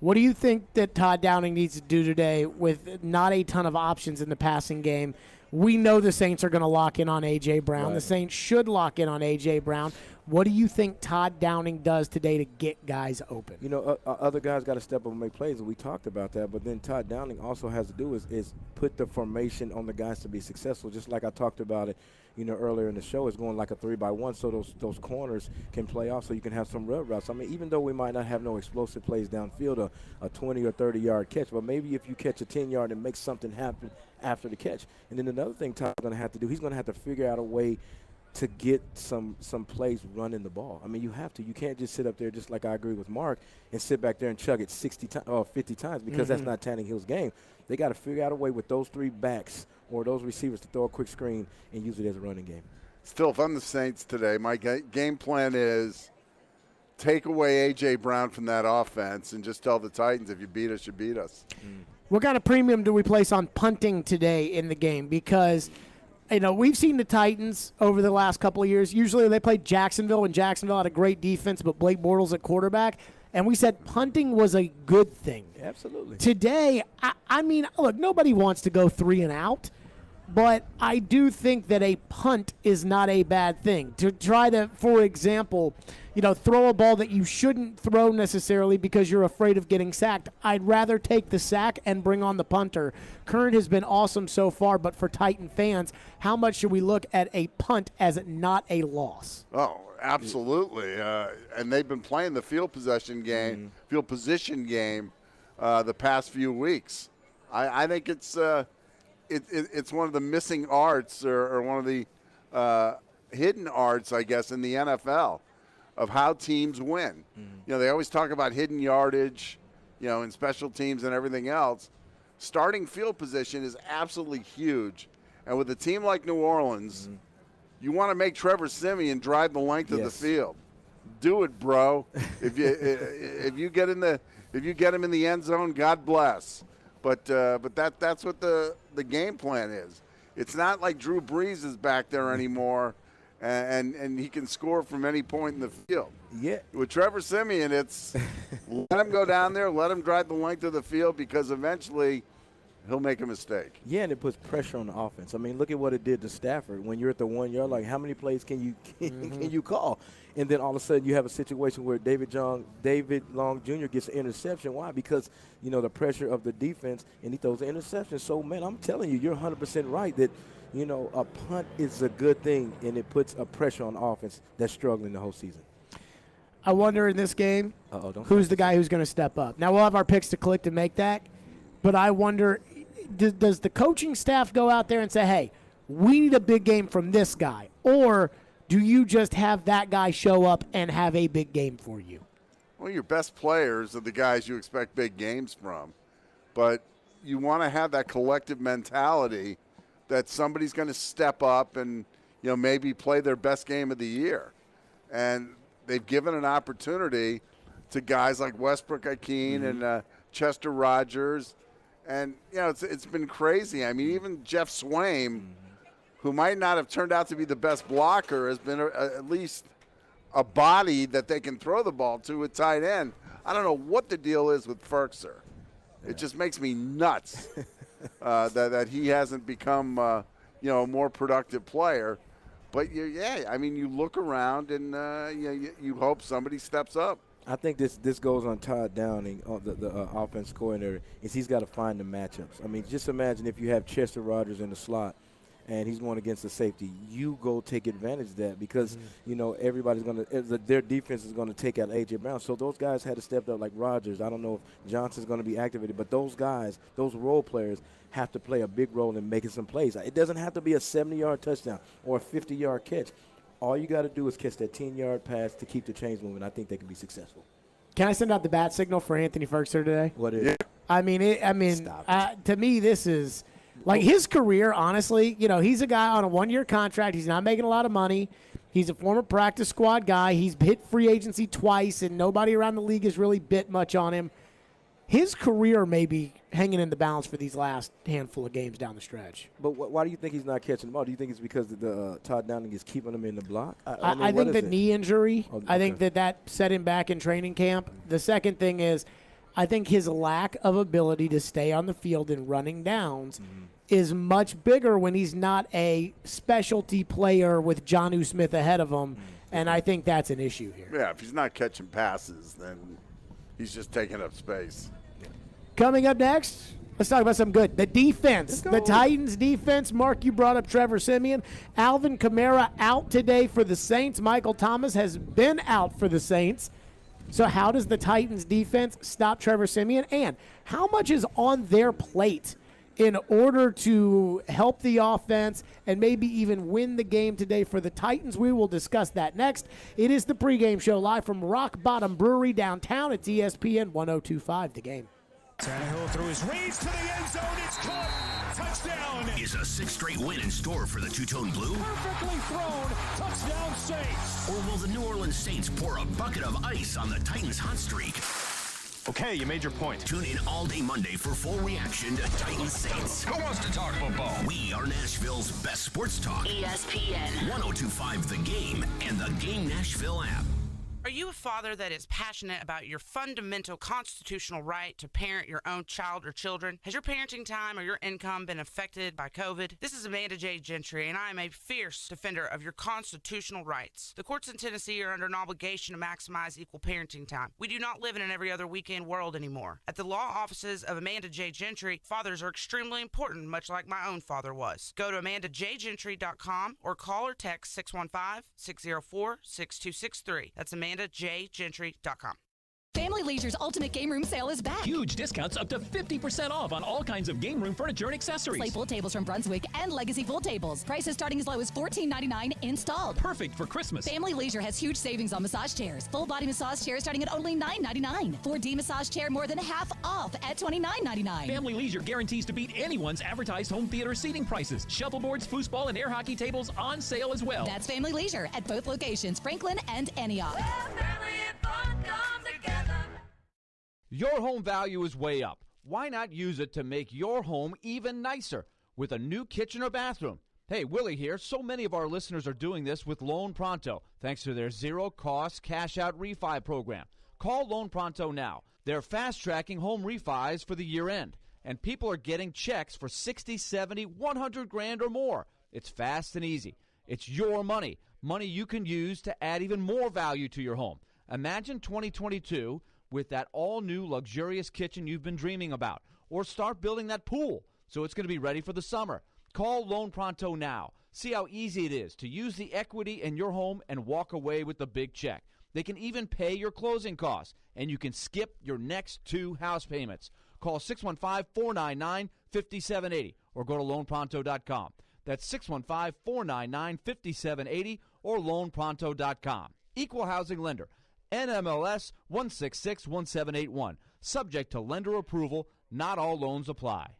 What do you think that Todd Downing needs to do today with not a ton of options in the passing game? We know the Saints are going to lock in on A.J. Brown.
Right.
The Saints should lock in on A.J. Brown. What do you think Todd Downing does today to get guys open?
You know, other guys got to step up and make plays, and we talked about that. But then Todd Downing also has to do is put the formation on the guys to be successful, just like I talked about it, you know, earlier in the show. Is going like a 3-by-1 so those corners can play off, so you can have some rub routes. I mean, even though we might not have no explosive plays downfield, a 20 or 30-yard catch, but maybe if you catch a 10-yard and make something happen after the catch. And then another thing Todd's going to have to do, he's going to have to figure out a way to get some plays running the ball. I mean, you have to. You can't just sit up there, just like I agree with Mark, and sit back there and chug it 50 times, because that's not Tannehill's game. They got to figure out a way with those three backs or those receivers to throw a quick screen and use it as a running game.
Still, if I'm the Saints today, my game plan is take away A.J. Brown from that offense and just tell the Titans, if you beat us, you beat us.
What kind of premium do we place on punting today in the game? Because, you know, we've seen the Titans over the last couple of years. Usually they played Jacksonville, and Jacksonville had a great defense, but Blake Bortles at quarterback. And we said punting was a good thing.
Absolutely.
Today, I mean, look, nobody wants to go 3 and out, but I do think that a punt is not a bad thing. To try to, for example, you know, throw a ball that you shouldn't throw necessarily because you're afraid of getting sacked. I'd rather take the sack and bring on the punter. Curran has been awesome so far, but for Titan fans, how much should we look at a punt as not a loss?
Oh, absolutely. And they've been playing the field position game the past few weeks. I think it's one of the missing arts or one of the hidden arts, I guess, in the NFL of how teams win. You know, they always talk about hidden yardage, you know, in special teams and everything else. Starting field position is absolutely huge. And with a team like New Orleans, you want to make Trevor Siemian drive the length of the field. Do it, bro. If you get him in the end zone, God bless. But that's what the game plan is. It's not like Drew Brees is back there anymore, and he can score from any point in the field.
Yeah.
With Trevor Siemian, it's let him go down there, let him drive the length of the field, because eventually he'll make a mistake.
Yeah, and it puts pressure on the offense. I mean, look at what it did to Stafford. When you're at the 1 yard, like, how many plays can you call? And then all of a sudden you have a situation where David Long Jr. gets an interception. Why? Because, you know, the pressure of the defense, and he throws an interception. So, man, I'm telling you, you're 100% right that, you know, a punt is a good thing, and it puts a pressure on the offense that's struggling the whole season.
I wonder in this game, who's the guy who's going to step up? Now, we'll have our picks to click to make that, but I wonder, does the coaching staff go out there and say, hey, we need a big game from this guy? Or do you just have that guy show up and have a big game for you?
Well, your best players are the guys you expect big games from. But you want to have that collective mentality that somebody's going to step up and, you know, maybe play their best game of the year. And they've given an opportunity to guys like Westbrook-Ikhine and Chester Rogers. And, you know, it's been crazy. I mean, even Jeff Swaim, who might not have turned out to be the best blocker, has been at least a body that they can throw the ball to at tight end. I don't know what the deal is with Ferkser. It just makes me nuts that he hasn't become, you know, a more productive player. But, I mean, you look around and you hope somebody steps up.
I think this goes on Todd Downing, the offense coordinator, is he's got to find the matchups. I mean, just imagine if you have Chester Rogers in the slot and he's going against the safety. You go take advantage of that because, you know, everybody's going to – their defense is going to take out A.J. Brown. So those guys had to step up like Rogers. I don't know if Johnson's going to be activated, but those guys, those role players, have to play a big role in making some plays. It doesn't have to be a 70-yard touchdown or a 50-yard catch. All you got to do is catch that 10-yard pass to keep the chains moving. I think they can be successful.
Can I send out the bat signal for Anthony Ferkser today?
What is it?
I mean, to me, this is – like his career, honestly, you know, he's a guy on a 1-year contract. He's not making a lot of money. He's a former practice squad guy. He's hit free agency twice, and nobody around the league has really bit much on him. His career may be hanging in the balance for these last handful of games down the stretch.
But why do you think he's not catching the ball? Do you think it's because the Todd Downing is keeping him in the block?
I think the knee injury, I think that set him back in training camp. The second thing is I think his lack of ability to stay on the field in running downs is much bigger when he's not a specialty player with Jonnu Smith ahead of him, and I think that's an issue here.
Yeah, if he's not catching passes, then he's just taking up space.
Coming up next, let's talk about something good. The defense. The Titans defense. Mark, you brought up Trevor Siemian. Alvin Kamara out today for the Saints. Michael Thomas has been out for the Saints. So how does the Titans defense stop Trevor Siemian? And how much is on their plate in order to help the offense and maybe even win the game today for the Titans? We will discuss that next. It is the pregame show live from Rock Bottom Brewery downtown. It's ESPN 102.5 The Game.
Tannehill through his reads to the end zone. It's caught. Touchdown.
Is a sixth straight win in store for the Two-Tone Blue?
Perfectly thrown. Touchdown Saints.
Or will the New Orleans Saints pour a bucket of ice on the Titans' hot streak?
Okay, you made your point.
Tune in all day Monday for full reaction to Titans Saints.
Who wants to talk football?
We are Nashville's best sports talk.
ESPN
102.5 The Game and the Game Nashville app.
Are you a father that is passionate about your fundamental constitutional right to parent your own child or children? Has your parenting time or your income been affected by COVID? This is Amanda J. Gentry, and I am a fierce defender of your constitutional rights. The courts in Tennessee are under an obligation to maximize equal parenting time. We do not live in an every other weekend world anymore. At the law offices of Amanda J. Gentry, fathers are extremely important, much like my own father was. Go to AmandaJGentry.com or call or text 615-604-6263. That's AmandaJGentry.com.
Family Leisure's Ultimate Game Room Sale is back.
Huge discounts up to 50% off on all kinds of game room furniture and accessories.
Slate pool tables from Brunswick and Legacy pool tables. Prices starting as low as $14.99 installed.
Perfect for Christmas.
Family Leisure has huge savings on massage chairs. Full body massage chairs starting at only $9.99. 4D massage chair more than half off at $29.99.
Family Leisure guarantees to beat anyone's advertised home theater seating prices. Shuffleboards, foosball, and air hockey tables on sale as well.
That's Family Leisure at both locations, Franklin and Antioch.
Your home value is way up. Why not use it to make your home even nicer with a new kitchen or bathroom? Hey, Willie here. So many of our listeners are doing this with Loan Pronto, thanks to their zero-cost cash-out refi program. Call Loan Pronto now. They're fast-tracking home refis for the year-end, and people are getting checks for $60, $70, $100 grand or more. It's fast and easy. It's your money, money you can use to add even more value to your home. Imagine 2022 with that all-new luxurious kitchen you've been dreaming about. Or start building that pool so it's going to be ready for the summer. Call Loan Pronto now. See how easy it is to use the equity in your home and walk away with the big check. They can even pay your closing costs, and you can skip your next 2 house payments. Call 615-499-5780 or go to loanpronto.com. That's 615-499-5780 or loanpronto.com. Equal housing lender. NMLS 1661781. Subject to lender approval. Not all loans apply.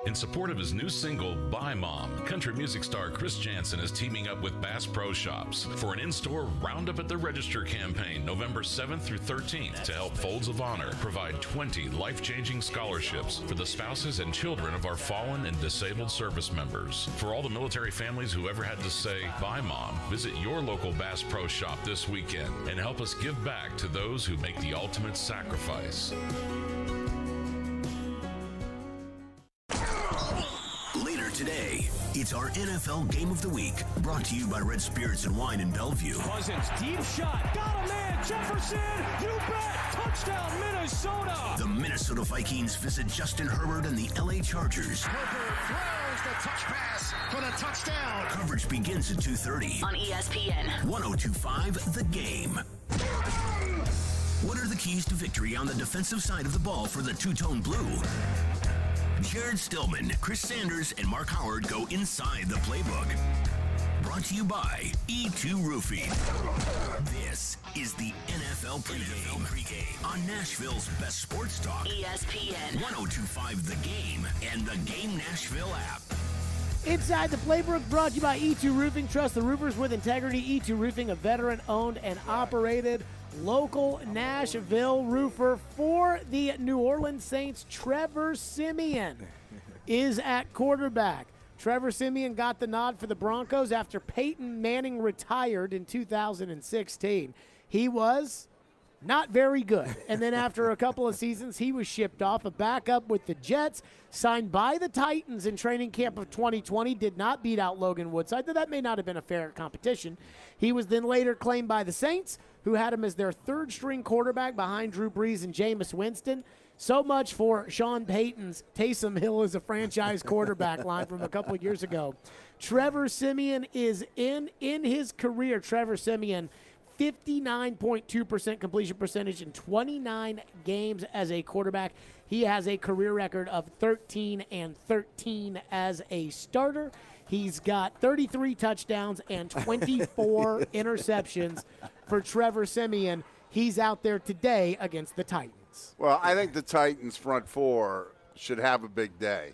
In support of his new single, Bye Mom, country music star Chris Jansen is teaming up with Bass Pro Shops for an in-store Roundup at the Register campaign November 7th through 13th to help Folds of Honor provide 20 life-changing scholarships for the spouses and children of our fallen and disabled service members. For all the military families who ever had to say, Bye Mom, visit your local Bass Pro Shop this weekend and help us give back to those who make the ultimate sacrifice.
Later today, it's our NFL Game of the Week, brought to you by Red Spirits and Wine in Bellevue.
Cousins, deep shot, got a man, Jefferson, you bet, touchdown Minnesota.
The Minnesota Vikings visit Justin Herbert and the LA Chargers.
Herbert throws the touch pass for the touchdown.
Coverage begins at 2:30
on ESPN
102.5 The Game. What are the keys to victory on the defensive side of the ball for the Two-Tone Blue? Jared Stillman, Chris Sanders, and Mark Howard go inside the playbook. Brought to you by E2 Roofing. This is the NFL Pregame on Nashville's best sports talk.
ESPN
102.5 The Game and the Game Nashville app.
Inside the Playbook, brought to you by E2 Roofing. Trust the roofers with integrity. E2 Roofing, a veteran-owned and operated local Nashville roofer. For the New Orleans Saints, Trevor Siemian is at quarterback. Trevor Siemian got the nod for the Broncos after Peyton Manning retired in 2016. He was not very good. And then after a couple of seasons, he was shipped off. A backup with the Jets, signed by the Titans in training camp of 2020, did not beat out Logan Woodside, though that may not have been a fair competition. He was then later claimed by the Saints, who had him as their third-string quarterback behind Drew Brees and Jameis Winston. So much for Sean Payton's Taysom Hill as a franchise quarterback line from a couple of years ago. Trevor Siemian is in his career. Trevor Siemian, 59.2% completion percentage in 29 games as a quarterback. He has a career record of 13-13 as a starter. He's got 33 touchdowns and 24 interceptions for Trevor Siemian. He's out there today against the Titans.
Well, I think the Titans' front four should have a big day.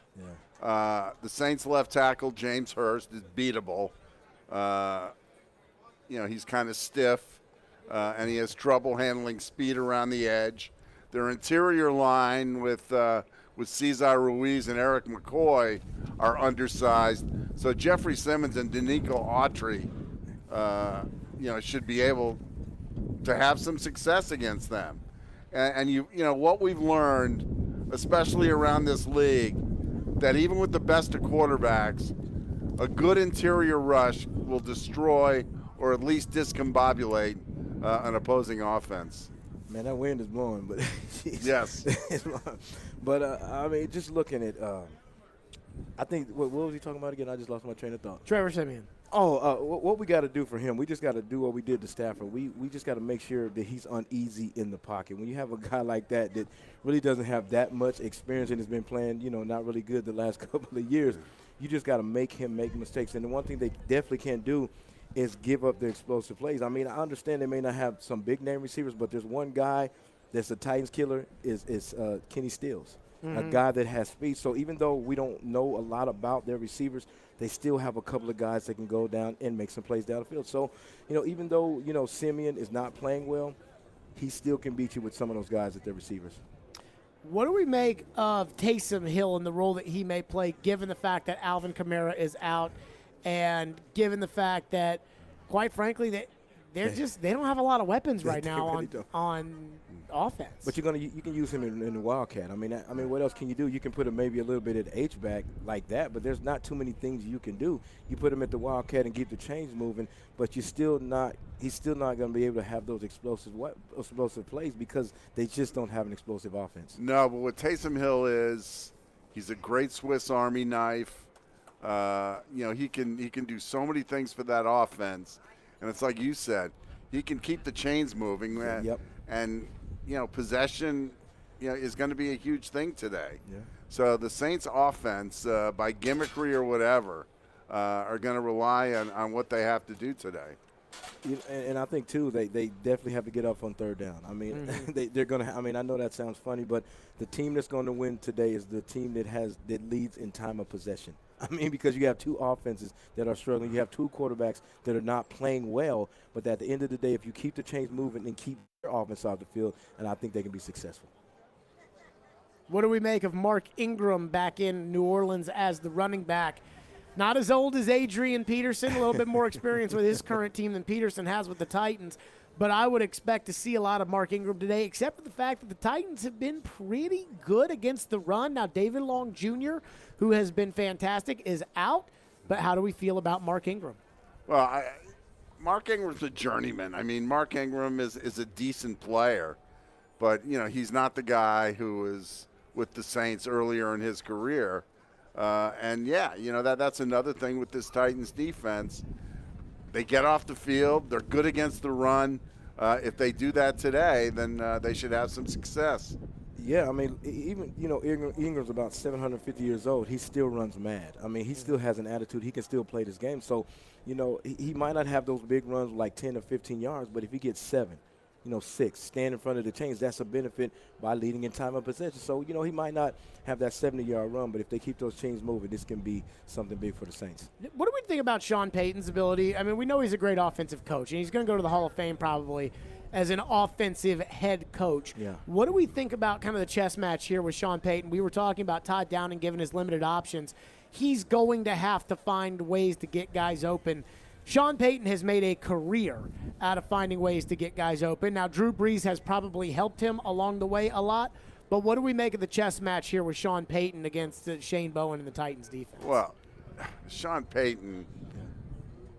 Yeah. The Saints' left tackle, James Hurst, is beatable. He's kind of stiff, and he has trouble handling speed around the edge. Their interior line with Cesar Ruiz and Eric McCoy are undersized. So Jeffrey Simmons and Danico Autry, should be able to have some success against them. And what we've learned, especially around this league, that even with the best of quarterbacks, a good interior rush will destroy or at least discombobulate an opposing offense.
Man, that wind is blowing, but
yes.
But just looking at, I think what was he talking about again? I just lost my train of thought.
Trevor Siemian.
What we got to do for him, we just got to do what we did to Stafford. We just got to make sure that he's uneasy in the pocket. When you have a guy like that really doesn't have that much experience and has been playing, not really good the last couple of years, you just got to make him make mistakes. And the one thing they definitely can't do is give up the explosive plays. I mean, I understand they may not have some big-name receivers, but there's one guy that's a Titans killer is Kenny Stills, a guy that has speed. So even though we don't know a lot about their receivers, they still have a couple of guys that can go down and make some plays down the field. So, even though, Siemian is not playing well, he still can beat you with some of those guys at their receivers.
What do we make of Taysom Hill and the role that he may play, given the fact that Alvin Kamara is out and given the fact that, quite frankly, that they don't have a lot of weapons right now on offense.
But you can use him in the Wildcat. I mean, what else can you do? You can put him maybe a little bit at H-back like that, but there's not too many things you can do. You put him at the Wildcat and keep the chains moving, but he's still not going to be able to have those explosive plays because they just don't have an explosive offense.
No, but what Taysom Hill is, he's a great Swiss Army knife. He can do so many things for that offense, and it's like you said, he can keep the chains moving.
Yep.
And possession, is going to be a huge thing today.
Yeah.
So the Saints' offense, by gimmickry or whatever, are going to rely on what they have to do today.
And I think too, they definitely have to get up on third down. I mean, they're going to. I mean, I know that sounds funny, but the team that's going to win today is the team that leads in time of possession. I mean, because you have two offenses that are struggling. You have two quarterbacks that are not playing well. But at the end of the day, if you keep the chains moving and keep their offense off the field, and I think they can be successful.
What do we make of Mark Ingram back in New Orleans as the running back? Not as old as Adrian Peterson, a little bit more experience with his current team than Peterson has with the Titans. But I would expect to see a lot of Mark Ingram today, except for the fact that the Titans have been pretty good against the run. Now, David Long Jr., who has been fantastic, is out. But how do we feel about Mark Ingram?
Well, Mark Ingram's a journeyman. I mean, Mark Ingram is a decent player. But, he's not the guy who was with the Saints earlier in his career. That's another thing with this Titans defense. They get off the field. They're good against the run. If they do that today, then they should have some success.
Yeah, I mean, even, Ingram's about 750 years old. He still runs mad. I mean, he still has an attitude. He can still play this game. So, he might not have those big runs like 10 or 15 yards, but if he gets 7, 6, stand in front of the chains. That's a benefit by leading in time of possession. So, he might not have that 70-yard run, but if they keep those chains moving, this can be something big for the Saints.
What do we think about Sean Payton's ability? I mean, we know he's a great offensive coach, and he's going to go to the Hall of Fame probably as an offensive head coach.
Yeah.
What do we think about kind of the chess match here with Sean Payton? We were talking about Todd Downing given his limited options. He's going to have to find ways to get guys open. Sean Payton has made a career out of finding ways to get guys open. Now, Drew Brees has probably helped him along the way a lot, but what do we make of the chess match here with Sean Payton against Shane Bowen and the Titans defense?
Well, Sean Payton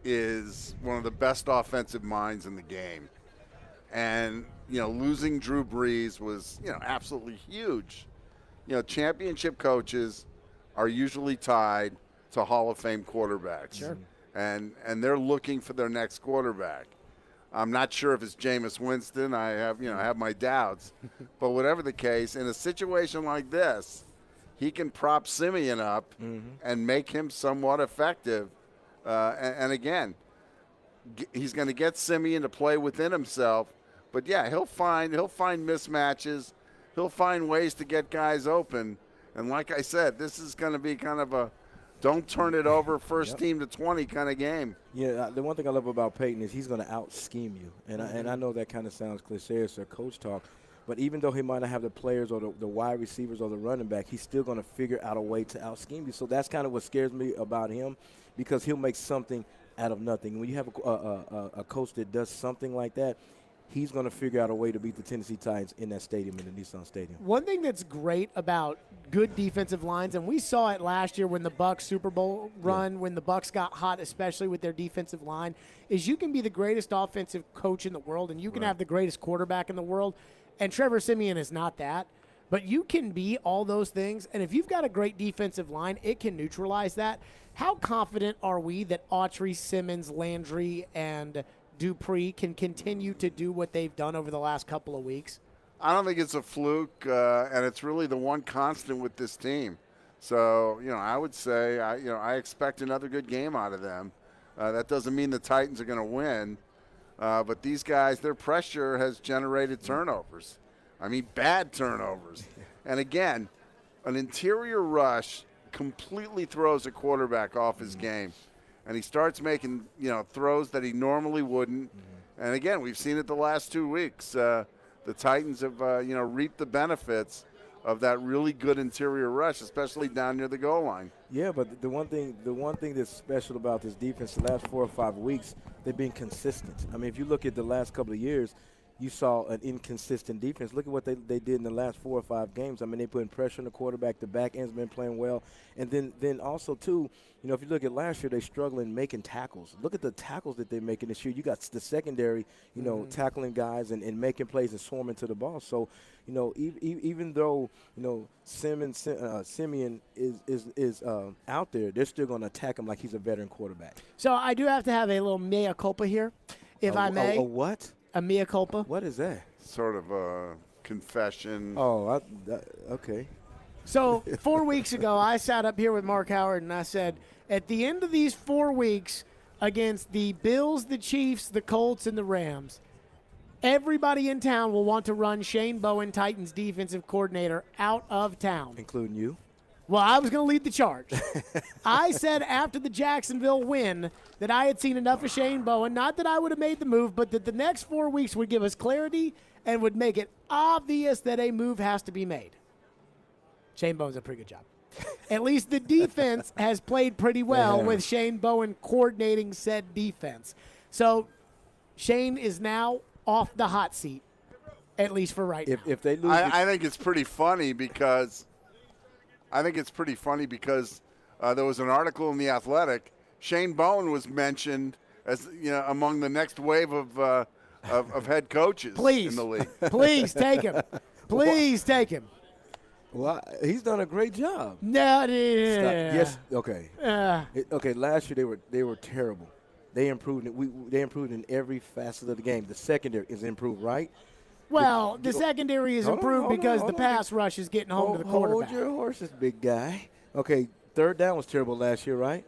is one of the best offensive minds in the game. And, losing Drew Brees was, absolutely huge. Championship coaches are usually tied to Hall of Fame quarterbacks.
Sure.
And they're looking for their next quarterback. I'm not sure if it's Jameis Winston. I have my doubts. But whatever the case, in a situation like this, he can prop Simeon up and make him somewhat effective. And again, he's going to get Simeon to play within himself. But yeah, he'll find mismatches. He'll find ways to get guys open. And like I said, this is going to be kind of a don't turn it over first team to 20 kind of game.
Yeah, the one thing I love about Peyton is he's going to out-scheme you. And I know that kind of sounds cliche or coach talk, but even though he might not have the players or the wide receivers or the running back, he's still going to figure out a way to out-scheme you. So that's kind of what scares me about him, because he'll make something out of nothing. When you have a coach that does something like that, he's going to figure out a way to beat the Tennessee Titans in that stadium, in the Nissan Stadium.
One thing that's great about good defensive lines, and we saw it last year when the Bucs Super Bowl run, when the Bucs got hot, especially with their defensive line, is you can be the greatest offensive coach in the world and you can have the greatest quarterback in the world, and Trevor Siemian is not that. But you can be all those things, and if you've got a great defensive line, it can neutralize that. How confident are we that Autry, Simmons, Landry, and Dupree can continue to do what they've done over the last couple of weeks?
I don't think it's a fluke, and it's really the one constant with this team. So, I would say, I expect another good game out of them. That doesn't mean the Titans are going to win, but these guys, their pressure has generated turnovers. I mean, bad turnovers. And again, an interior rush completely throws a quarterback off his game. And he starts making, throws that he normally wouldn't. And again, we've seen it the last 2 weeks. The Titans have, reaped the benefits of that really good interior rush, especially down near the goal line.
Yeah, but the one thing that's special about this defense, the last 4 or 5 weeks, they've been consistent. I mean, if you look at the last couple of years, you saw an inconsistent defense. Look at what they did in the last 4 or 5 games. I mean, they putting pressure on the quarterback. The back end's been playing well. And then also, too, if you look at last year, they struggling making tackles. Look at the tackles that they're making this year. You got the secondary, tackling guys and making plays and swarming to the ball. So, even though, Simeon is out there, they're still going to attack him like he's a veteran quarterback.
So I do have to have a little mea culpa here, if I may.
A what?
A mea culpa.
What is that?
Sort of a confession.
Oh, okay.
So 4 weeks ago, I sat up here with Mark Howard, and I said, at the end of these 4 weeks against the Bills, the Chiefs, the Colts, and the Rams, everybody in town will want to run Shane Bowen, Titans defensive coordinator, out of town.
Including you?
Well, I was going to lead the charge. I said after the Jacksonville win that I had seen enough of Shane Bowen, not that I would have made the move, but that the next 4 weeks would give us clarity and would make it obvious that a move has to be made. Shane Bowen's a pretty good job. At least the defense has played pretty well with Shane Bowen coordinating said defense. So Shane is now off the hot seat, at least for right now.
If they lose,
I think it's pretty funny because there was an article in The Athletic. Shane Bowen was mentioned as among the next wave of head coaches in the league.
Please take him. Please take him.
Well, he's done a great job.
No,
yes. Okay. Okay. Last year they were terrible. They improved. They improved in every facet of the game. The secondary is improved, right?
Well, the secondary is improved because the pass rush is getting home to the quarterback.
Hold your horses, big guy. Okay, third down was terrible last year, right?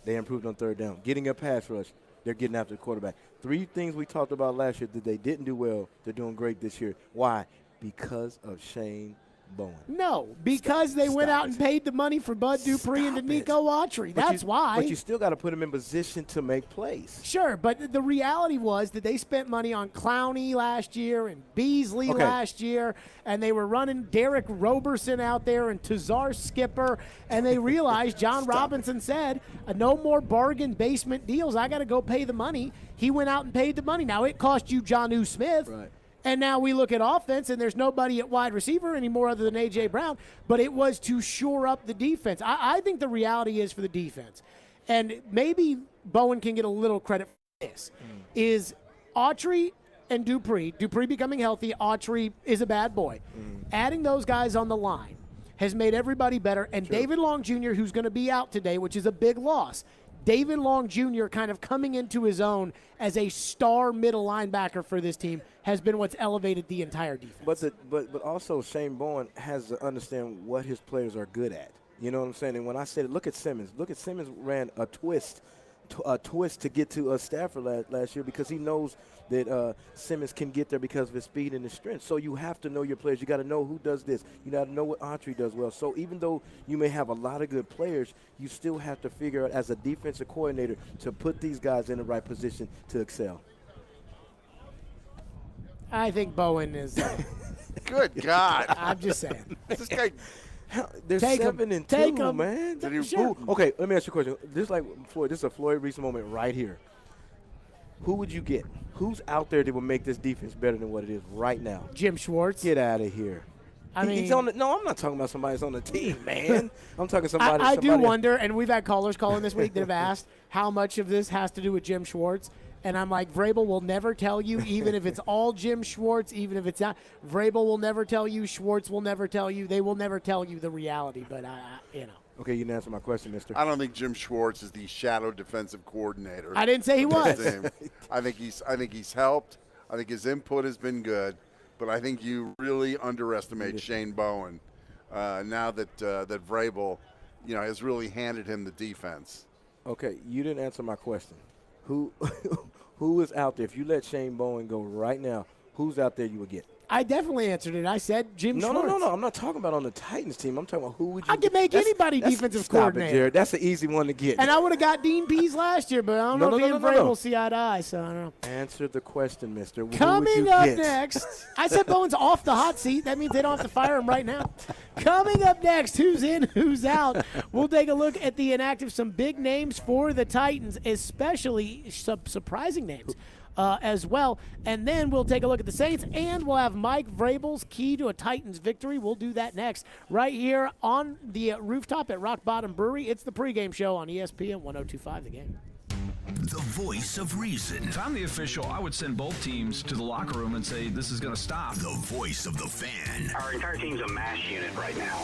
They improved on third down. Getting a pass rush, They're getting after the quarterback. 3 things we talked about last year that they didn't do well, they're doing great this year. Why? Because of Shane Bowen.
No, because they went out and paid the money for Bud Dupree and Nico Autry. That's why.
But you still got to put him in position to make plays.
Sure, but the reality was that they spent money on Clowney last year and Beasley last year, and they were running Derek Roberson out there and Tazar Skipper, and they realized John Robinson said, no more bargain basement deals. I got to go pay the money. He went out and paid the money. Now, it cost you Jonnu Smith.
Right.
And now we look at offense, and there's nobody at wide receiver anymore other than A.J. Brown, but it was to shore up the defense. I think the reality is for the defense, and maybe Bowen can get a little credit for this, is Autry and Dupree becoming healthy. Autry is a bad boy. Adding those guys on the line has made everybody better, and David Long Jr., who's going to be out today, which is a big loss. David Long Jr. kind of coming into his own as a star middle linebacker for this team has been what's elevated the entire defense.
But also Shane Bowen has to understand what his players are good at. You know what I'm saying? And when I said it, look at Simmons. Look at Simmons ran a twist to get to Stafford last year because he knows that Simmons can get there because of his speed and his strength. So you have to know your players. You got to know who does this. You got to know what Autry does well. So even though you may have a lot of good players, you still have to figure out as a defensive coordinator to put these guys in the right position to excel.
I think Bowen is.
Good God.
I'm just saying.
This guy.
They're
Take
7-2, man.
Sure.
Okay, let me ask you a question. This is a Floyd Reese moment right here. Who would you get? Who's out there that would make this defense better than what it is right now?
Jim Schwartz.
Get out of here.
He's
on the, no, I'm not talking about somebody that's on the team, man. I'm talking somebody.
I do wonder, and we've had callers calling this week that have asked how much of this has to do with Jim Schwartz. And I'm like, Vrabel will never tell you, even if it's all Jim Schwartz, even if it's not. Vrabel will never tell you. Schwartz will never tell you. They will never tell you the reality. But
Okay, you didn't answer my question, mister.
I don't think Jim Schwartz is the shadow defensive coordinator.
I didn't say he was.
I think he's helped. I think his input has been good, but I think you really underestimate Shane Bowen now that that Vrabel, has really handed him the defense.
Okay, you didn't answer my question. Who is out there? If you let Shane Bowen go right now, who's out there you would get?
I definitely answered it. I said Jim Schwartz.
No. I'm not talking about on the Titans team. I'm talking about who would you
I can make anybody defensive coordinator.
Stop it, Jared. That's an easy one to get.
And I would have got Dean Pease last year, but I don't know if he and Vrabel see eye to eye, so I don't know.
Answer the question, mister.
Coming up next, I said Bowen's off the hot seat. That means they don't have to fire him right now. Coming up next, who's in, who's out? We'll take a look at the inactive, some big names for the Titans, especially some surprising names. As well. And then we'll take a look at the Saints, and we'll have Mike Vrabel's key to a Titans victory. We'll do that next right here on the rooftop at Rock Bottom Brewery. It's the pregame show on ESPN 102.5 The Game.
The voice of reason.
If I'm the official, I would send both teams to the locker room and say, this is going to stop.
The voice of the fan.
Our entire team's a mash unit right now.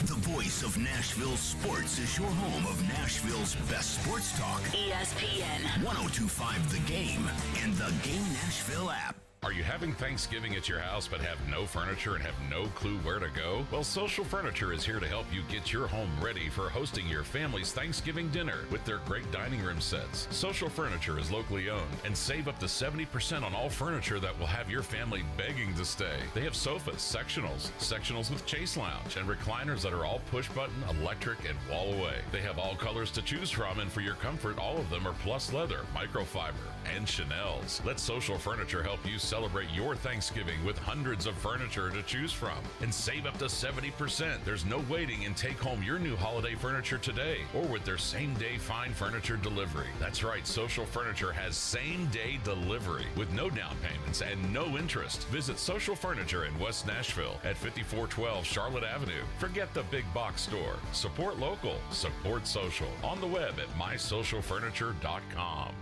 The voice of Nashville sports is your home of Nashville's best sports talk.
ESPN
102.5 The Game and the Game Nashville app.
Are you having Thanksgiving at your house but have no furniture and have no clue where to go? Well, Social Furniture is here to help you get your home ready for hosting your family's Thanksgiving dinner with their great dining room sets. Social Furniture is locally owned and save up to 70% on all furniture that will have your family begging to stay. They have sofas, sectionals with chase lounge, and recliners that are all push-button, electric, and wall away. They have all colors to choose from, and for your comfort, all of them are plus leather, microfiber, and Chanel's. Let Social Furniture help you celebrate your Thanksgiving with hundreds of furniture to choose from and save up to 70%. There's no waiting, and take home your new holiday furniture today or with their same-day fine furniture delivery. That's right, Social Furniture has same-day delivery with no down payments and no interest. Visit Social Furniture in West Nashville at 5412 Charlotte Avenue. Forget the big box store. Support local. Support social. On the web at mysocialfurniture.com.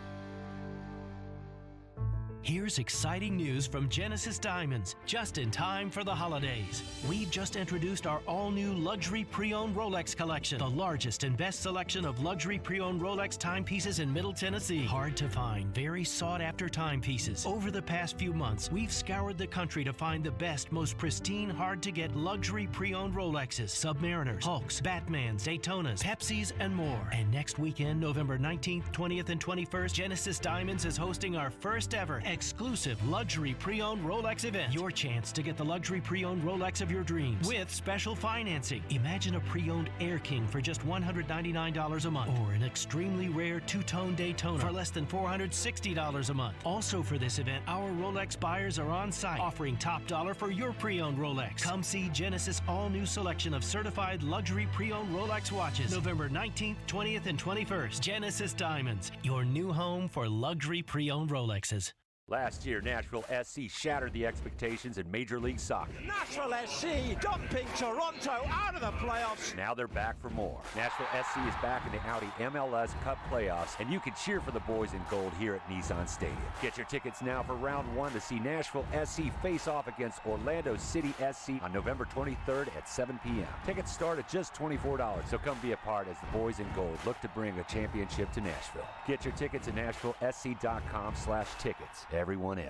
Here's exciting news from Genesis Diamonds, just in time for the holidays. We've just introduced our all-new luxury pre-owned Rolex collection, the largest and best selection of luxury pre-owned Rolex timepieces in Middle Tennessee. Hard to find, very sought-after timepieces. Over the past few months, we've scoured the country to find the best, most pristine, hard-to-get luxury pre-owned Rolexes, Submariners, Hulks, Batmans, Daytonas, Pepsis, and more. And next weekend, November 19th, 20th, and 21st, Genesis Diamonds is hosting our first ever exclusive luxury pre-owned Rolex event. Your chance to get the luxury pre-owned Rolex of your dreams with special financing. Imagine a pre-owned Air King for just $199 a month, or an extremely rare two-tone Daytona for less than $460 a month. Also for this event, our Rolex buyers are on site offering top dollar for your pre-owned Rolex. Come see Genesis all-new selection of certified luxury pre-owned Rolex watches November 19th, 20th, and 21st. Genesis Diamonds, your new home for luxury pre-owned Rolexes.
Last year, Nashville SC shattered the expectations in Major League Soccer.
Nashville SC dumping Toronto out of the playoffs.
Now they're back for more. Nashville SC is back in the Audi MLS Cup playoffs, and you can cheer for the boys in gold here at Nissan Stadium. Get your tickets now for round one to see Nashville SC face off against Orlando City SC on November 23rd at 7 p.m. Tickets start at just $24, so come be a part as the boys in gold look to bring a championship to Nashville. Get your tickets at NashvilleSC.com/tickets. Everyone in.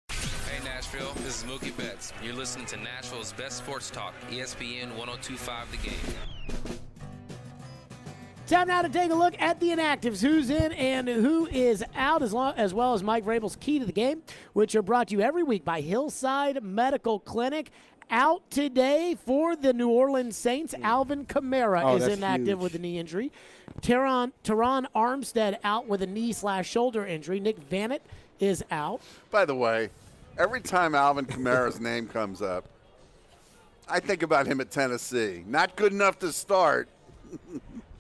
Hey Nashville, this is Mookie Betts. You're listening to Nashville's best sports talk, ESPN 102.5 The Game.
Time now to take a look at the inactives, who's in and who is out, as well as Mike Vrabel's key to the game, which are brought to you every week by Hillside Medical Clinic. Out today for the New Orleans Saints, Alvin Kamara is inactive with a knee injury. Teron Armstead out with a knee/shoulder injury. Nick Vannett is out.
By the way, every time Alvin Kamara's name comes up, I think about him at Tennessee. Not good enough to start.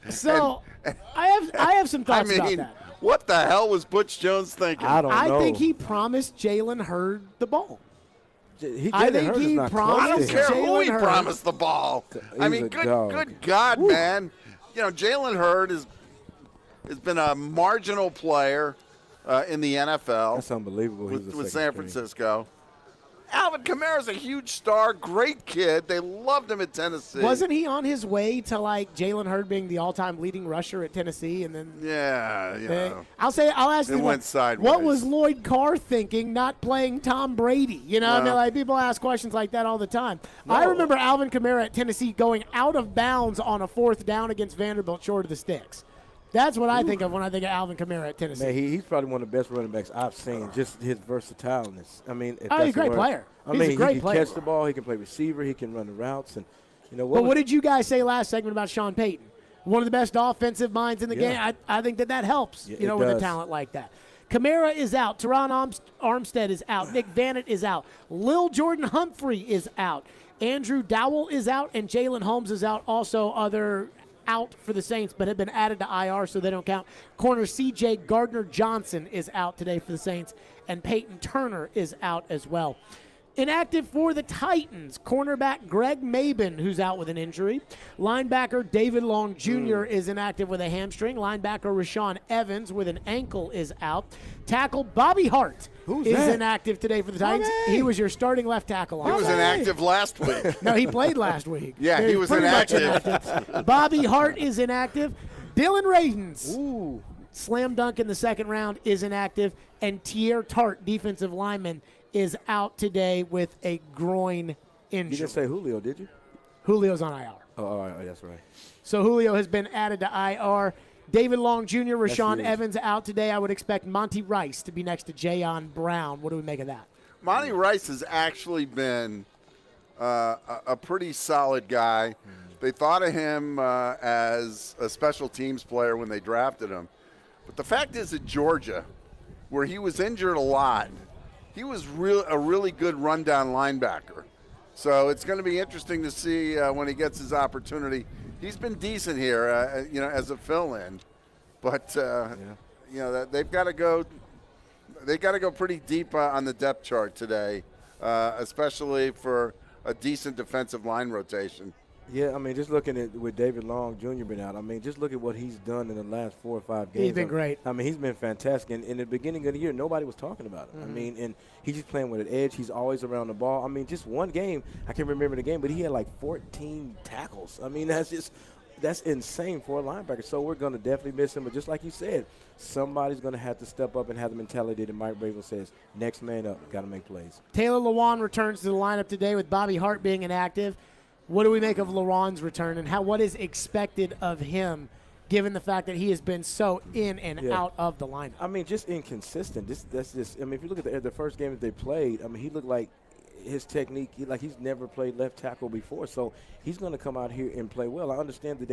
So I have some thoughts about that.
What the hell was Butch Jones thinking?
I don't know.
I think he promised Jalen Hurd the ball.
I don't
care who he promised the ball. I mean, good God, man. You know, Jalen Hurd has been a marginal player in the NFL.
That's unbelievable.
With San Francisco. Alvin Kamara's a huge star, great kid. They loved him at Tennessee.
Wasn't he on his way to like Jalen Hurd being the all-time leading rusher at Tennessee, and then I'll ask you,
went sideways.
What was Lloyd Carr thinking, not playing Tom Brady? You know, I mean, like people ask questions like that all the time. No. I remember Alvin Kamara at Tennessee going out of bounds on a 4th down against Vanderbilt, short of the sticks. That's what I think of when I think of Alvin Kamara at Tennessee.
Man, he's probably one of the best running backs I've seen, just his versatileness. I mean,
he's a great player.
He's a great player. He can catch the ball, he can play receiver, he can run the routes. And you know
what did you guys say last segment about Sean Payton? One of the best offensive minds in the game. I think that helps, with a talent like that. Kamara is out. Teron Armstead is out. Nick Vannett is out. Lil Jordan Humphrey is out. Andrew Dowell is out, and Jalen Holmes is out. Also, other out for the Saints, but have been added to IR, so they don't count. Corner C.J. Gardner-Johnson is out today for the Saints, and Peyton Turner is out as well. Inactive for the Titans, cornerback Greg Mabin, who's out with an injury. Linebacker David Long Jr. is inactive with a hamstring. Linebacker Rashawn Evans with an ankle is out. Tackle Bobby Hart is inactive today for the Titans.
Bobby.
He was your starting left tackle.
He was inactive last week.
No, he played last week.
Yeah, he was inactive.
Bobby Hart is inactive. Dylan Radins, slam dunk in the second round, is inactive. And Tier Tart, defensive lineman, is out today with a groin injury.
You didn't say Julio, did you?
Julio's on IR.
Oh, that's right.
So Julio has been added to IR. David Long Jr., Rashawn Evans out today. I would expect Monty Rice to be next to Jayon Brown. What do we make of that?
Monty Rice has actually been a pretty solid guy. They thought of him as a special teams player when they drafted him. But the fact is at Georgia, where he was injured a lot, he was a really good rundown linebacker. So it's going to be interesting to see when he gets his opportunity. He's been decent here, as a fill-in. But they've got to go. They've got to go pretty deep on the depth chart today, especially for a decent defensive line rotation.
Yeah, I mean, just looking at with David Long Jr. been out, I mean, just look at what he's done in the last 4 or 5 games.
He's been great.
I mean, he's been fantastic. And in the beginning of the year, nobody was talking about him. I mean, and he's just playing with an edge. He's always around the ball. I mean, just one game, I can't remember the game, but he had like 14 tackles. I mean, that's insane for a linebacker. So we're going to definitely miss him. But just like you said, somebody's going to have to step up and have the mentality that Mike Vrabel says, next man up, got to make plays.
Taylor Lewan returns to the lineup today with Bobby Hart being inactive. What do we make of Lewan's return, and what is expected of him, given the fact that he has been so in and out of the lineup? I
mean, just inconsistent. That's just. I mean, if you look at the first game that they played, I mean, he looked like his technique, he's never played left tackle before, so he's going to come out here and play well. I understand that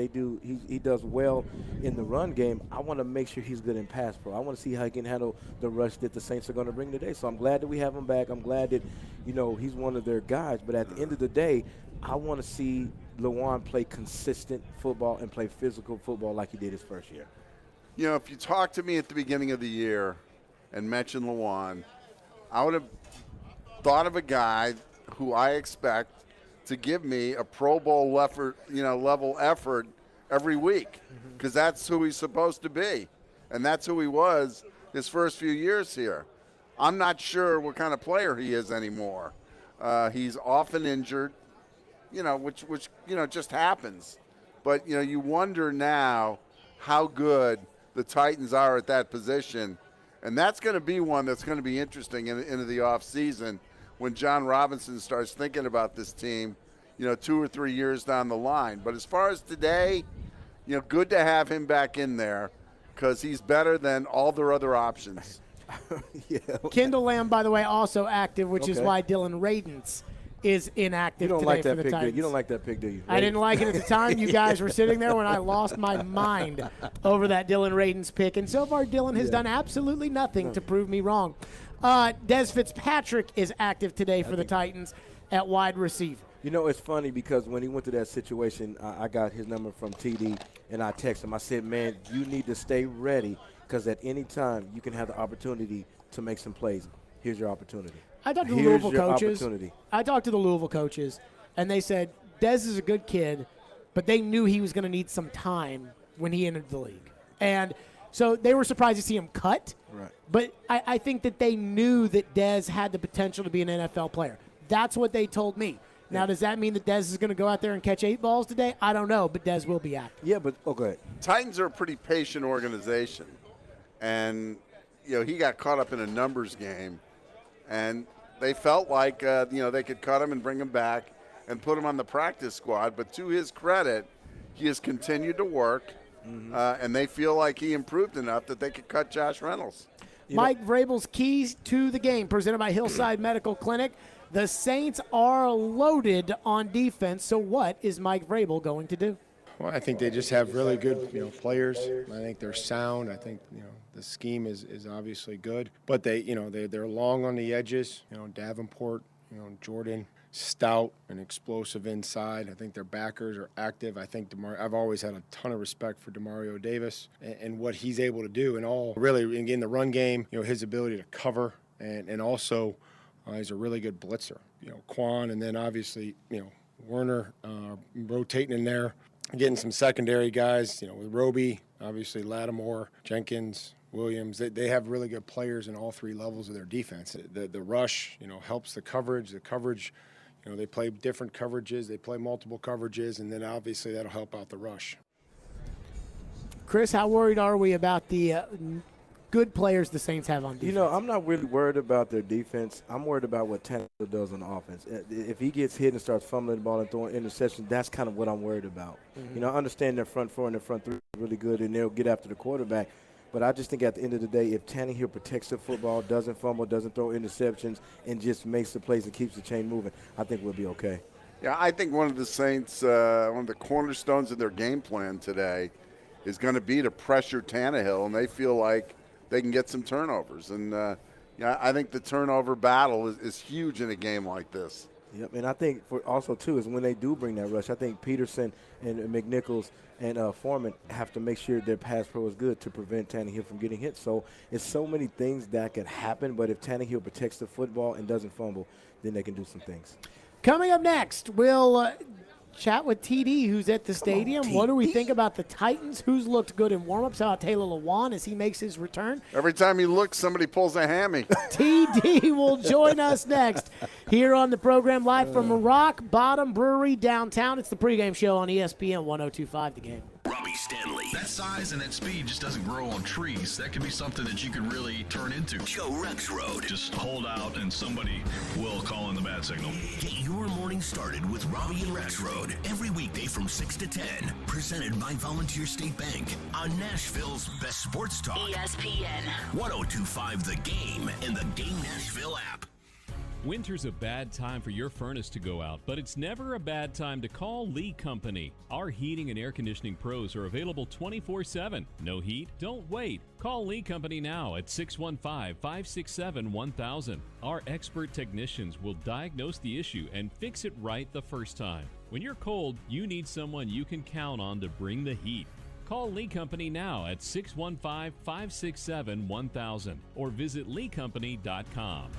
he does well in the run game. I want to make sure he's good in pass pro. I want to see how he can handle the rush that the Saints are going to bring today. So I'm glad that we have him back. I'm glad that, he's one of their guys. But at the end of the day, I want to see Lewan play consistent football and play physical football like he did his first year.
If you talked to me at the beginning of the year and mentioned Lewan, I would have thought of a guy who I expect to give me a Pro Bowl level effort every week, because that's who he's supposed to be, and that's who he was his first few years here. I'm not sure what kind of player he is anymore. He's often injured, which just happens. But you wonder now how good the Titans are at that position, and that's going to be one that's going to be interesting into the offseason when John Robinson starts thinking about this team, 2 or 3 years down the line. But as far as today, good to have him back in there because he's better than all their other options.
Kendall Lamb, by the way, also active, which is why Dylan Radens is inactive today for the Titans.
You don't like that pick, do you?
I didn't like it at the time. You guys were sitting there when I lost my mind over that Dylan Radens pick. And so far, Dylan has done absolutely nothing to prove me wrong. Des Fitzpatrick is active today for the Titans at wide receiver.
It's funny because when he went to that situation, I got his number from TD, and I texted him. I said, man, you need to stay ready because at any time you can have the opportunity to make some plays. Here's your opportunity.
I talked to the Louisville coaches, and they said Des is a good kid, but they knew he was going to need some time when he entered the league. And so they were surprised to see him cut.
Right.
But I think that they knew that Des had the potential to be an NFL player. That's what they told me. Now, does that mean that Des is going to go out there and catch 8 balls today? I don't know, but Des will be active.
Yeah, but okay.
Titans are a pretty patient organization, and he got caught up in a numbers game, and they felt like they could cut him and bring him back and put him on the practice squad. But to his credit, he has continued to work, and they feel like he improved enough that they could cut Josh Reynolds.
Mike Vrabel's keys to the game, presented by Hillside Medical Clinic. The Saints are loaded on defense, so what is Mike Vrabel going to do?
Well, I think they just have really good, players. I think they're sound. I think, the scheme is obviously good, but they're long on the edges. Davenport, Jordan, stout and explosive inside. I think their backers are active. I think I've always had a ton of respect for Demario Davis and what he's able to do, and really in the run game. His ability to cover and also. He's a really good blitzer, Quan, and then obviously, Werner rotating in there, getting some secondary guys, with Roby, obviously Lattimore, Jenkins, Williams. They have really good players in all 3 levels of their defense. The rush, helps the coverage. The coverage, they play different coverages. They play multiple coverages, and then obviously that'll help out the rush.
Chris, how worried are we about the good players the Saints have on defense?
I'm not really worried about their defense. I'm worried about what Tannehill does on offense. If he gets hit and starts fumbling the ball and throwing interceptions, that's kind of what I'm worried about. I understand their front 4 and their front 3 are really good, and they'll get after the quarterback. But I just think at the end of the day, if Tannehill protects the football, doesn't fumble, doesn't throw interceptions, and just makes the plays and keeps the chain moving, I think we'll be okay.
Yeah, I think one of the Saints, one of the cornerstones of their game plan today is going to be to pressure Tannehill, and they feel like they can get some turnovers. And I think the turnover battle is huge in a game like this.
Yep, and I think also, too, is when they do bring that rush, I think Peterson and McNichols and Foreman have to make sure their pass pro is good to prevent Tannehill from getting hit. So it's so many things that could happen, but if Tannehill protects the football and doesn't fumble, then they can do some things.
Coming up next, we'll chat with TD, who's at the stadium. What do we think about the Titans? Who's looked good in warm-ups? How about Taylor Lewan as he makes his return?
Every time he looks, somebody pulls a hammy.
TD will join us next here on the program live from Rock Bottom Brewery downtown. It's the pregame show on ESPN 102.5 The Game.
Robbie Stanley.
That size and that speed just doesn't grow on trees. That can be something that you can really turn into.
Joe Rexrode.
Just hold out and somebody will call in the bad signal.
Get your morning started with Robbie and Rexrode every weekday from 6 to 10. Presented by Volunteer State Bank on Nashville's best sports talk.
ESPN
102.5 The Game and the Game Nashville app.
Winter's a bad time for your furnace to go out, but it's never a bad time to call Lee Company. Our heating and air conditioning pros are available 24/7. No heat? Don't wait. Call Lee Company now at 615-567-1000. Our expert technicians will diagnose the issue and fix it right the first time. When you're cold, you need someone you can count on to bring the heat. Call Lee Company now at 615-567-1000 or visit leecompany.com.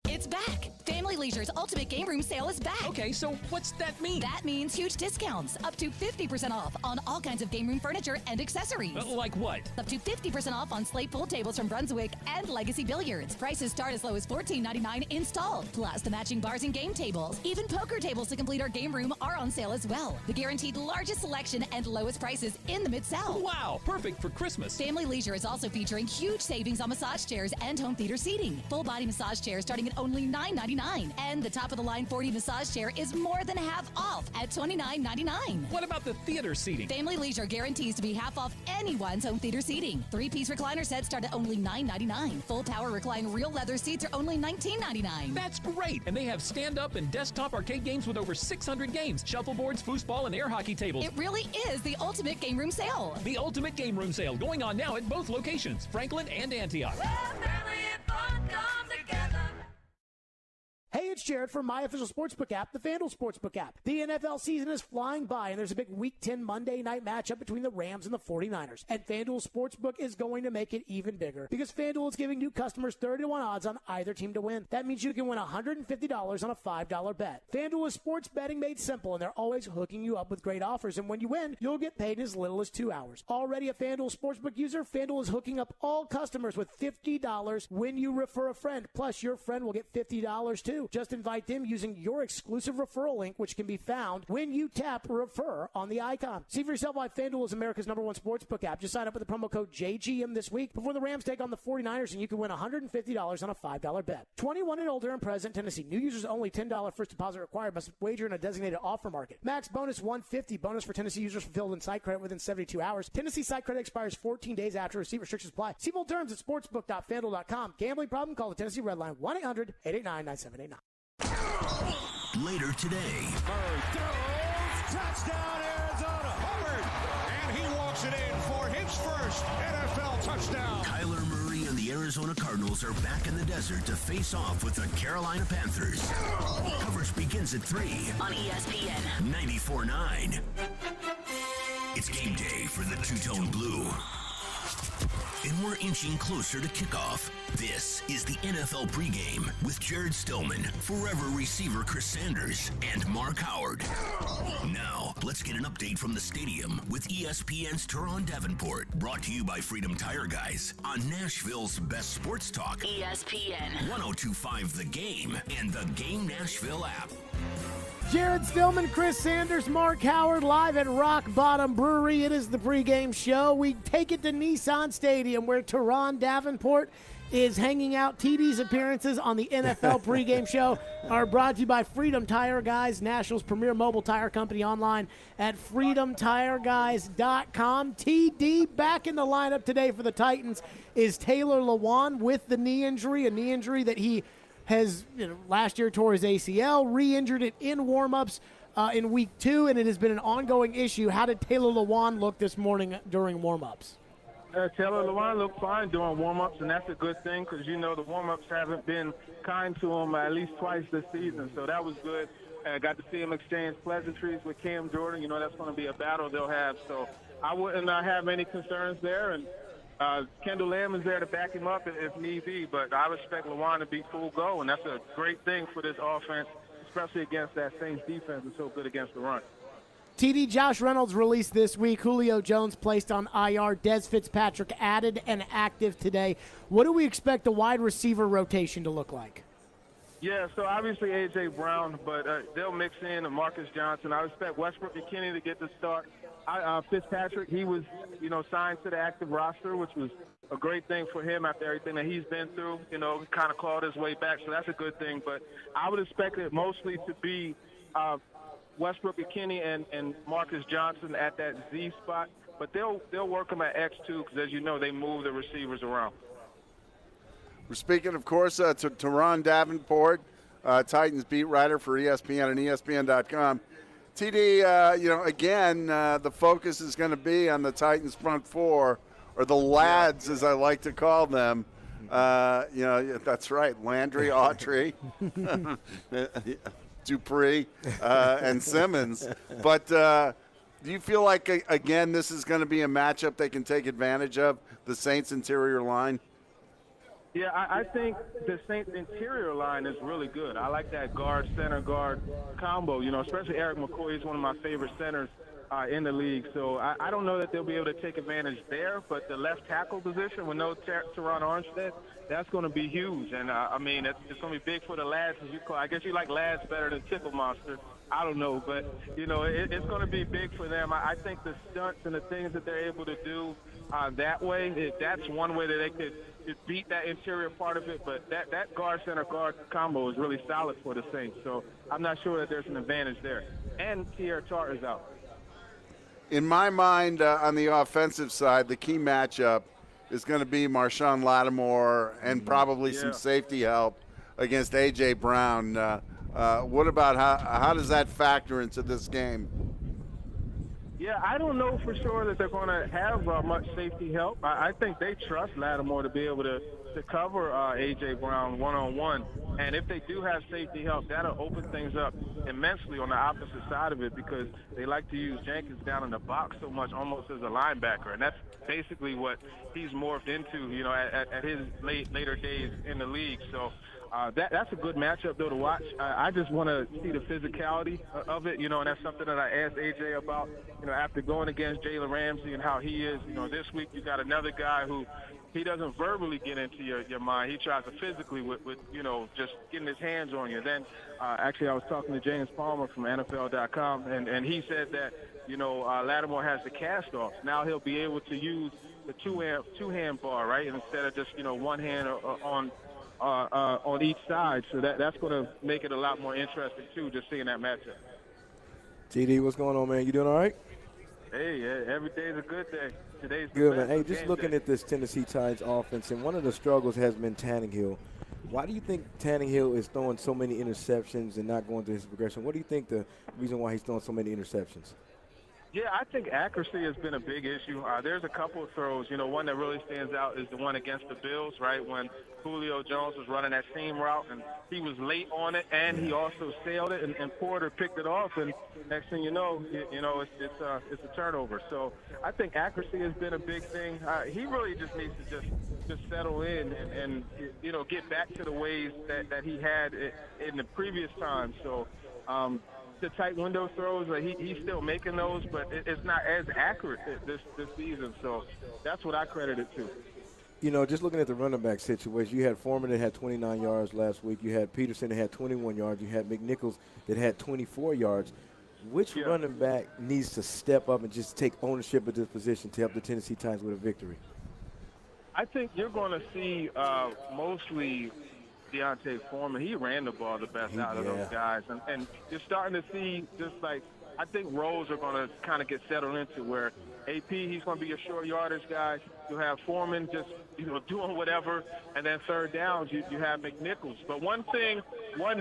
It's back. Family Leisure's Ultimate Game Room Sale is back.
Okay, so what's that mean?
That means huge discounts, up to 50% off on all kinds of game room furniture and accessories.
Like what?
Up to 50% off on slate pool tables from Brunswick and Legacy Billiards. Prices start as low as $14.99 installed, plus the matching bars and game tables. Even poker tables to complete our game room are on sale as well. The guaranteed largest selection and lowest prices in the Mid-South.
Wow, perfect for Christmas.
Family Leisure is also featuring huge savings on massage chairs and home theater seating. Full body massage chairs starting at only $9.99. And the top of the line 40 massage chair is more than half off at $29.99.
What about the theater seating?
Family Leisure guarantees to be half off anyone's home theater seating. 3-piece recliner sets start at only $9.99. Full power recline real leather seats are only $19.99.
That's great. And they have stand-up and desktop arcade games with over 600 games, shuffleboards, foosball, and air hockey tables.
It really is the ultimate game room sale.
The ultimate game room sale going on now at both locations, Franklin and Antioch.
Hey, it's Jared from my official sportsbook app, the FanDuel Sportsbook app. The NFL season is flying by, and there's a big Week 10 Monday night matchup between the Rams and the 49ers. And FanDuel Sportsbook is going to make it even bigger because FanDuel is giving new customers 30-1 odds on either team to win. That means you can win $150 on a $5 bet. FanDuel is sports betting made simple, and they're always hooking you up with great offers. And when you win, you'll get paid in as little as 2 hours. Already a FanDuel Sportsbook user, FanDuel is hooking up all customers with $50 when you refer a friend. Plus, your friend will get $50 too. Just invite them using your exclusive referral link, which can be found when you tap refer on the icon. See for yourself why FanDuel is America's #1 sportsbook app. Just sign up with the promo code JGM this week before the Rams take on the 49ers, and you can win $150 on a $5 bet. 21 and older and present, Tennessee. New users only. $10 first deposit required. Must wager in a designated offer market. Max bonus $150. Bonus for Tennessee users fulfilled in site credit within 72 hours. Tennessee site credit expires 14 days after receipt. Restrictions apply. See full terms at sportsbook.fanduel.com. Gambling problem? Call the Tennessee Red Line 1-800-889-9789.
Later today.
Bird throws, touchdown Arizona. Hubbard, and he walks it in for his first NFL touchdown.
Kyler Murray and the Arizona Cardinals are back in the desert to face off with the Carolina Panthers. Coverage begins at 3
on ESPN
94.9. It's game day for the two-tone blue. And we're inching closer to kickoff. This is the NFL pregame with Jared Stillman, forever receiver Chris Sanders, and Mark Howard. Now, let's get an update from the stadium with ESPN's Teron Davenport, brought to you by Freedom Tire Guys on Nashville's best sports talk.
ESPN
102.5 The Game and the Game Nashville app.
Jared Stillman, Chris Sanders, Mark Howard, live at Rock Bottom Brewery. It is the pregame show. We take it to Nissan Stadium, where Teron Davenport is hanging out. TD's appearances on the NFL pregame show are brought to you by Freedom Tire Guys, Nashville's premier mobile tire company, online at freedomtireguys.com. TD back in the lineup today for the Titans is Taylor Lewan with the knee injury, a knee injury that he has, last year tore his ACL, re-injured it in warm-ups in week 2, and it has been an ongoing issue. How did Taylor Lewan look this morning during warm-ups?
Taylor Lewan looked fine during warm-ups, and that's a good thing because, the warm-ups haven't been kind to him at least twice this season, so that was good. I got to see him exchange pleasantries with Cam Jordan. That's going to be a battle they'll have, so I wouldn't have any concerns there, and Kendall Lamb is there to back him up if need be, but I expect Lewan to be full go, and that's a great thing for this offense, especially against that Saints defense is so good against the run.
TD, Josh Reynolds released this week. Julio Jones placed on IR. Des Fitzpatrick added and active today. What do we expect the wide receiver rotation to look like?
Yeah, so obviously A.J. Brown, but they'll mix in Marcus Johnson. I expect Westbrook McKinney to get the start. Fitzpatrick, he was, signed to the active roster, which was a great thing for him after everything that he's been through. Kind of clawed his way back, so that's a good thing. But I would expect it mostly to be Westbrook McKinney and Marcus Johnson at that Z spot, but they'll work them at X too, because as you know, they move the receivers around.
We're speaking, of course, to Ron Davenport, Titans beat writer for ESPN and ESPN.com. TD, again, the focus is going to be on the Titans front four, or the lads, as I like to call them. That's right, Landry, Autry, Dupree, and Simmons. But do you feel like, again, this is going to be a matchup they can take advantage of, the Saints' interior line?
Yeah, I think the Saints interior line is really good. I like that guard-center guard combo, especially Eric McCoy is one of my favorite centers in the league. So I don't know that they'll be able to take advantage there, but the left tackle position with no Teron Armstead, that's going to be huge. And, it's going to be big for the lads, as you call. I guess you like lads better than Tickle Monster. I don't know, but, it's going to be big for them. I think the stunts and the things that they're able to do that way, that's one way that they could beat that interior part of it. But that guard-center guard combo is really solid for the Saints. So I'm not sure that there's an advantage there. And Pierre Tart is out.
In my mind, on the offensive side, the key matchup is going to be Marshawn Lattimore and probably some safety help against A.J. Brown. What about how does that factor into this game?
Yeah, I don't know for sure that they're going to have much safety help. I think they trust Lattimore to be able to cover A.J. Brown one-on-one. And if they do have safety help, that'll open things up immensely on the opposite side of it, because they like to use Jenkins down in the box so much, almost as a linebacker. And that's basically what he's morphed into, at his later days in the league. So that's a good matchup, though, to watch. I just want to see the physicality of it, and that's something that I asked A.J. about, after going against Jalen Ramsey and how he is. This week you got another guy who he doesn't verbally get into your mind. He tries to physically with just getting his hands on you. Then, actually, I was talking to James Palmer from NFL.com, and he said that, Lattimore has the cast-offs. Now he'll be able to use the two-hand bar, right, instead of just, one hand on each side. So that's going to make it a lot more interesting, too, just seeing that matchup.
TD, what's going on, man? You doing all right?
Hey, every day is a good day. Today's
good, man. Hey, just looking at this Tennessee Titans offense, and one of the struggles has been Tannehill. Why do you think Tannehill is throwing so many interceptions and not going through his progression? What do you think the reason why he's throwing so many interceptions?
Yeah, I think accuracy has been a big issue. There's a couple of throws. One that really stands out is the one against the Bills, right, when Julio Jones was running that seam route, and he was late on it, and he also sailed it, and Porter picked it off, and next thing you know, it's a turnover. So I think accuracy has been a big thing. He really just needs to just settle in and get back to the ways that he had in the previous times. So the tight window throws, he's still making those, but it's not as accurate this season. So that's what I credit it to.
Just looking at the running back situation, you had Foreman that had 29 yards last week. You had Peterson that had 21 yards. You had McNichols that had 24 yards. Which running back needs to step up and just take ownership of this position to help the Tennessee Titans with a victory?
I think you're going to see mostly Deontay Foreman. He ran the ball the best out of those guys. And you're starting to see I think roles are going to kind of get settled into where AP, he's going to be a short yardage guy. You have Foreman just, doing whatever. And then third downs, you have McNichols. But one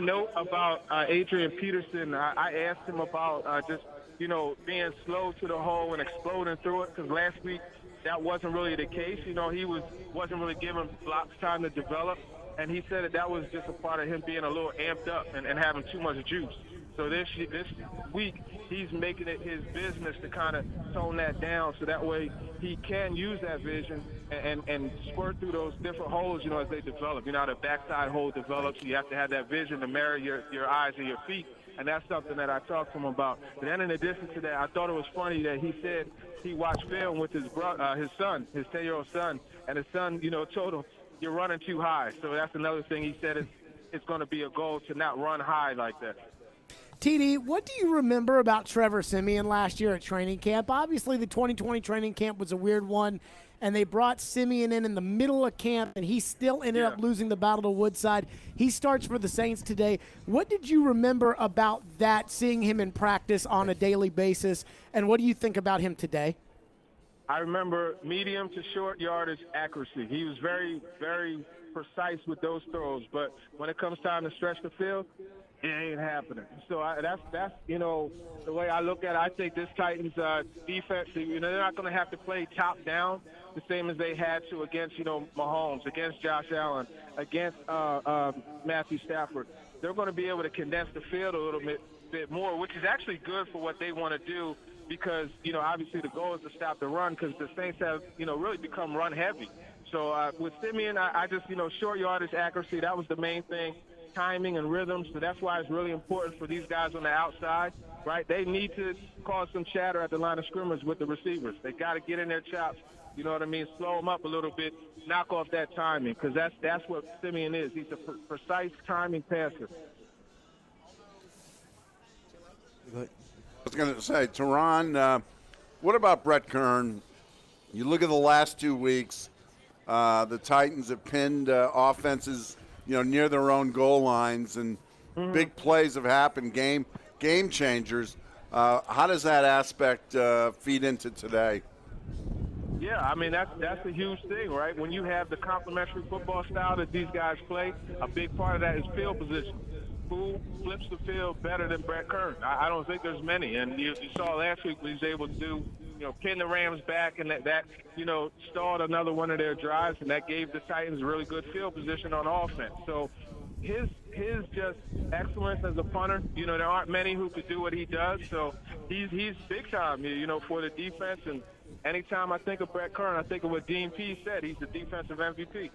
note about Adrian Peterson, I asked him about just, being slow to the hole and exploding through it, because last week that wasn't really the case. He wasn't really giving blocks time to develop. And he said that was just a part of him being a little amped up and having too much juice. So this week, he's making it his business to kind of tone that down, so that way he can use that vision and squirt through those different holes, as they develop. How the backside hole develops. You have to have that vision to marry your eyes and your feet. And that's something that I talked to him about. But then in addition to that, I thought it was funny that he said he watched film with his son, his 10-year-old son, and his son, told him, "You're running too high." So that's another thing he said it's going to be a goal to not run high like that.
TD, what do you remember about Trevor Siemian last year at training camp? Obviously, the 2020 training camp was a weird one, and they brought Siemian in the middle of camp, and he still ended up losing the battle to Woodside. He starts for the Saints today. What did you remember about that, seeing him in practice on a daily basis, and what do you think about him today?
I remember medium to short yardage accuracy. He was very, very precise with those throws, but when it comes time to stretch the field, it ain't happening. So that's the way I look at it. I think this Titans defense, they're not going to have to play top down the same as they had to against Mahomes, against Josh Allen, against Matthew Stafford. They're going to be able to condense the field a little bit more, which is actually good for what they want to do because obviously the goal is to stop the run because the Saints have really become run heavy. So with Siemian, I just short yardage accuracy, that was the main thing. Timing and rhythm, so that's why it's really important for these guys on the outside, right? They need to cause some chatter at the line of scrimmage with the receivers. They got to get in their chops, you know what I mean? Slow them up a little bit, knock off that timing, because that's what Siemian is. He's a precise timing passer.
I was going to say, Teron, what about Brett Kern? You look at the last 2 weeks, the Titans have pinned offenses near their own goal lines, and big plays have happened, game changers. How does that aspect feed into today?
Yeah, I mean, that's a huge thing, right? When you have the complementary football style that these guys play, a big part of that is field position. Who flips the field better than Brett Kern? I don't think there's many. And you saw last week what he was able to do, pin the Rams back, and that stalled another one of their drives, and that gave the Titans really good field position on offense. So his just excellence as a punter, there aren't many who could do what he does. So he's big time, for the defense. And anytime I think of Brett Kern, I think of what Dean Pease said. He's the defensive MVP.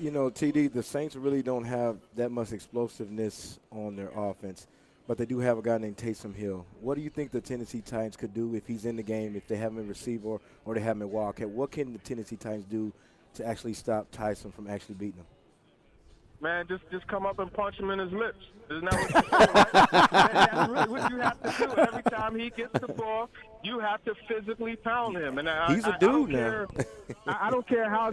TD, the Saints really don't have that much explosiveness on their offense, but they do have a guy named Taysom Hill. What do you think the Tennessee Titans could do if he's in the game, if they have him at receiver or they have him at Wildcat? What can the Tennessee Titans do to actually stop Tyson from actually beating him?
Man, just come up and punch him in his lips. Isn't that what you do, right? That's really what you have to do. Every time he gets the ball, you have to physically pound him. And
he's a dude now.
I don't care how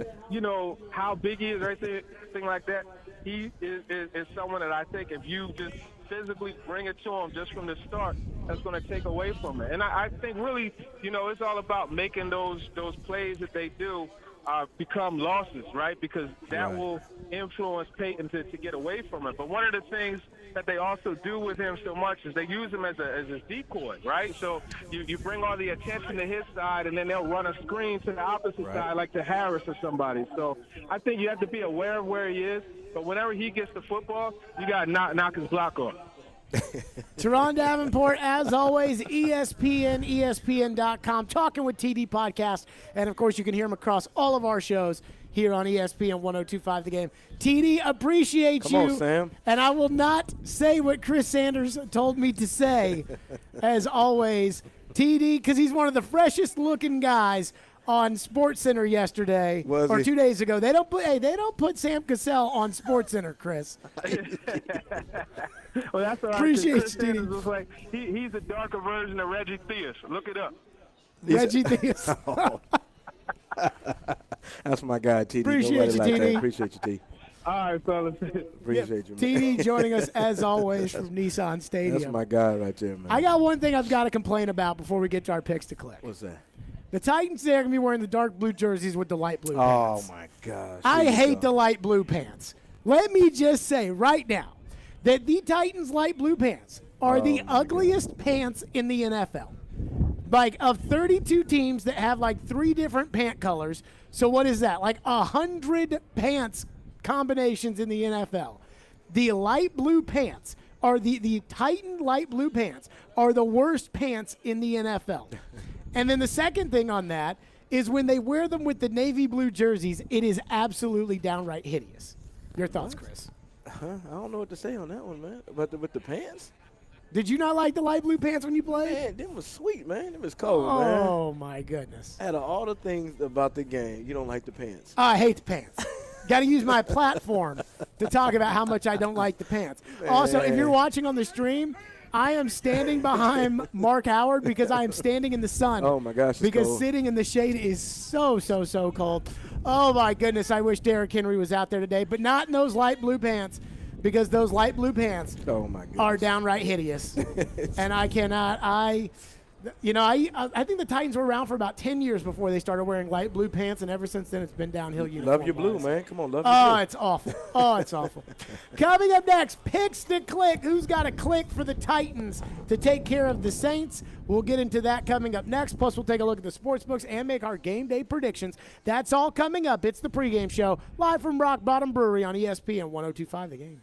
how big he is or anything like that. He is someone that I think if you just physically bring it to him just from the start, that's going to take away from it. And I think really, it's all about making those plays that they do become losses, right? Because that will influence Peyton to get away from it. But one of the things that they also do with him so much is they use him as a decoy, right? So you bring all the attention to his side, and then they'll run a screen to the opposite side, like to Harris or somebody. So I think you have to be aware of where he is. But whenever he gets the football, you got to knock his block off.
Teron Davenport, as always, ESPN, ESPN.com, Talking with TD podcast. And, of course, you can hear him across all of our shows here on ESPN 102.5 The Game. TD, appreciate you.
Come on, Sam.
And I will not say what Chris Sanders told me to say, as always. TD, because he's one of the freshest-looking guys on SportsCenter yesterday or 2 days ago. They don't put Sam Cassell on SportsCenter, Chris.
Well, that's what
appreciate
Chris Sanders was like. He's a darker version of Reggie Theus. Look it up.
Reggie Theus.
That's my guy, TD.
Appreciate you, TD.
Appreciate you, T.
All right, fellas.
Appreciate you, man.
TD joining us, as always, from Nissan Stadium.
That's my guy right there, man.
I got one thing I've got to complain about before we get to our picks to click.
What's that?
The Titans, they're going to be wearing the dark blue jerseys with the light blue pants.
Oh, my gosh.
I hate the light blue pants. Let me just say right now that the Titans' light blue pants are the ugliest pants in the NFL. Like, of 32 teams that have, like, 3 different pant colors, so what is that? Like 100 pants combinations in the NFL. The light blue pants are the Titan light blue pants are the worst pants in the NFL. And then the second thing on that is when they wear them with the navy blue jerseys, it is absolutely downright hideous. Your thoughts, Chris?
I don't know what to say on that one, man. But with the pants?
Did you not like the light blue pants when you played?
Man, them was sweet, man. Them was cold, man.
Oh, my goodness.
Out of all the things about the game, you don't like the pants.
I hate the pants. Got to use my platform to talk about how much I don't like the pants.
Man.
Also, if you're watching on the stream, I am standing behind Mark Howard because I am standing in the sun.
Oh, my gosh,
because
cold.
sitting in the shade is so cold. Oh, my goodness, I wish Derrick Henry was out there today, but not in those light blue pants. Because those light blue pants are downright hideous. And I cannot, I think the Titans were around for about 10 years before they started wearing light blue pants, and ever since then it's been downhill uniform.
Love your blue, man. Come on, love your blue.
Oh, it's awful. Oh, it's awful. Coming up next, picks to click. Who's got a click for the Titans to take care of the Saints? We'll get into that coming up next. Plus, we'll take a look at the sports books and make our game day predictions. That's all coming up. It's the pregame show, live from Rock Bottom Brewery on ESPN 102.5 The Game.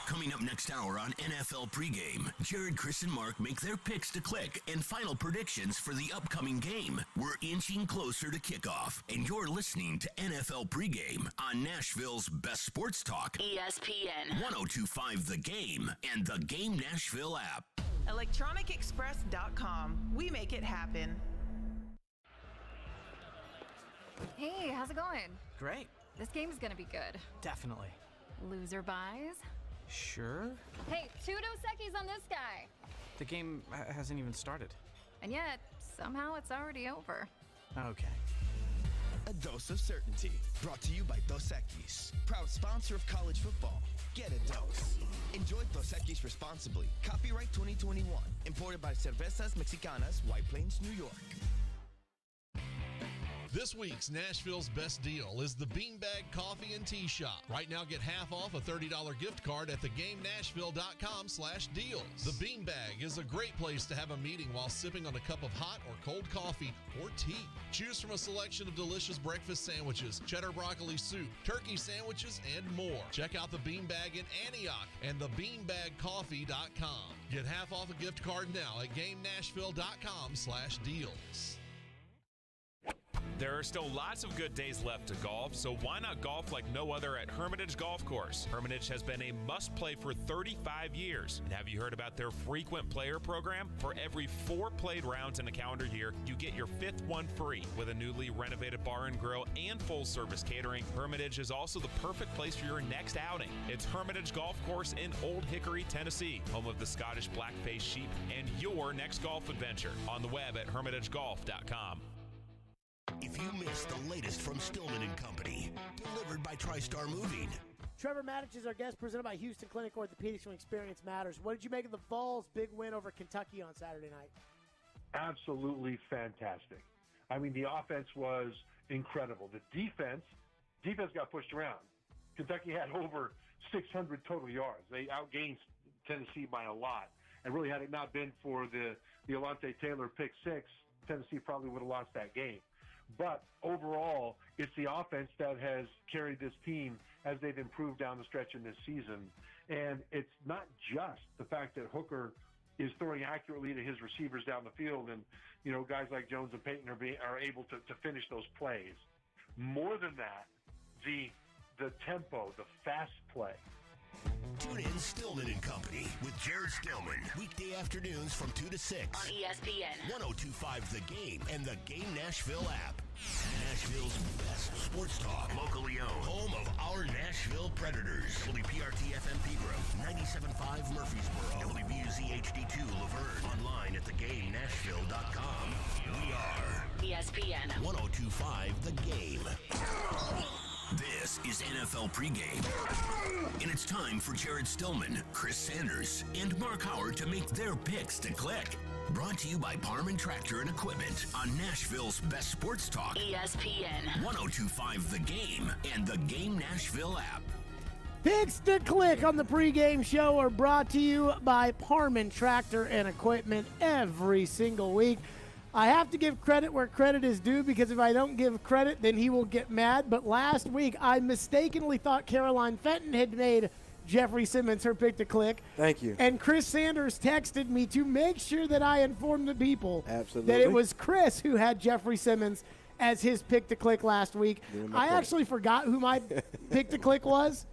Coming up next hour on NFL Pregame, Jared, Chris, and Mark make their picks to click and final predictions for the upcoming game. We're inching closer to kickoff, and you're listening to NFL Pregame on Nashville's best sports talk,
ESPN
102.5 The Game and the Game Nashville app.
ElectronicExpress.com. We make it happen.
Hey, how's it going?
Great.
This game's gonna be good.
Definitely.
Loser buys?
Sure.
Hey, 2 Dos Equis on this guy.
The game hasn't even started.
And yet, somehow it's already over.
Okay.
A dose of certainty. Brought to you by Dos Equis, proud sponsor of college football. Get a dose. Enjoy Dos Equis responsibly. Copyright 2021. Imported by Cervezas Mexicanas, White Plains, New York.
This week's Nashville's best deal is the Beanbag Coffee and Tea Shop. Right now, get half off a $30 gift card at thegamenashville.com/deals. The Beanbag is a great place to have a meeting while sipping on a cup of hot or cold coffee or tea. Choose from a selection of delicious breakfast sandwiches, cheddar broccoli soup, turkey sandwiches, and more. Check out the Beanbag in Antioch and thebeanbagcoffee.com. Get half off a gift card now at gamenashville.com/deals.
There are still lots of good days left to golf, so why not golf like no other at Hermitage Golf Course? Hermitage has been a must-play for 35 years. And have you heard about their frequent player program? For every 4 played rounds in a calendar year, you get your 5th one free. With a newly renovated bar and grill and full-service catering, Hermitage is also the perfect place for your next outing. It's Hermitage Golf Course in Old Hickory, Tennessee, home of the Scottish black-faced sheep and your next golf adventure. On the web at hermitagegolf.com.
If you missed the latest from Stillman & Company, delivered by TriStar Moving.
Trevor Maddich is our guest, presented by Houston Clinic Orthopedics, when experience matters. What did you make of the Vols' big win over Kentucky on Saturday night?
Absolutely fantastic. I mean, the offense was incredible. The defense got pushed around. Kentucky had over 600 total yards. They outgained Tennessee by a lot. And really, had it not been for the Alontae Taylor pick 6, Tennessee probably would have lost that game. But overall, it's the offense that has carried this team as they've improved down the stretch in this season. And it's not just the fact that Hooker is throwing accurately to his receivers down the field, and guys like Jones and Payton are able to finish those plays. More than that, the tempo, the fast play.
Tune in Stillman & Company with Jared Stillman. Weekday afternoons from 2 to 6.
On ESPN
102.5 The Game and the Game Nashville app. Nashville's best sports talk. Locally owned. Home of our Nashville Predators. WPRT-FM Pegram. 97.5 Murfreesboro. WBUZ HD2 Laverne. Online at thegamenashville.com. We are
ESPN
102.5 The Game. This is NFL Pregame, and it's time for Jared Stillman, Chris Sanders, and Mark Howard to make their picks to click. Brought to you by Parman Tractor and Equipment on Nashville's best sports talk,
ESPN
102.5 The Game and the Game Nashville app.
Picks to click on the pregame show are brought to you by Parman Tractor and Equipment every single week. I have to give credit where credit is due, because if I don't give credit, then he will get mad. But last week, I mistakenly thought Caroline Fenton had made Jeffrey Simmons her pick to click.
Thank you.
And Chris Sanders texted me to make sure that I informed the people
Absolutely.
that it was Chris who had Jeffrey Simmons as his pick to click last week. I actually forgot who my pick to click was.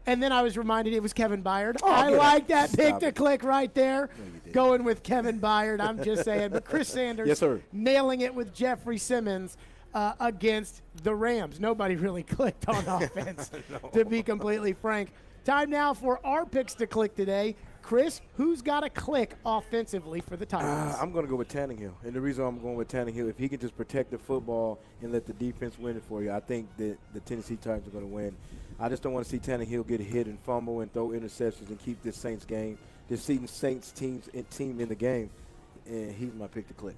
And then I was reminded it was Kevin Byard. I like that pick to click right there. Going with Kevin Byard, I'm just saying. But Chris Sanders
yes, sir.
nailing it with Jeffrey Simmons against the Rams. Nobody really clicked on offense, to be completely frank. Time now for our picks to click today. Chris, who's got a click offensively for the Titans?
I'm going to go with Tannehill. And the reason I'm going with Tannehill, if he can just protect the football and let the defense win it for you, I think that the Tennessee Titans are going to win. I just don't want to see Tannehill get hit and fumble and throw interceptions and keep this Saints game, this Saints team in the game. And he's my pick to click.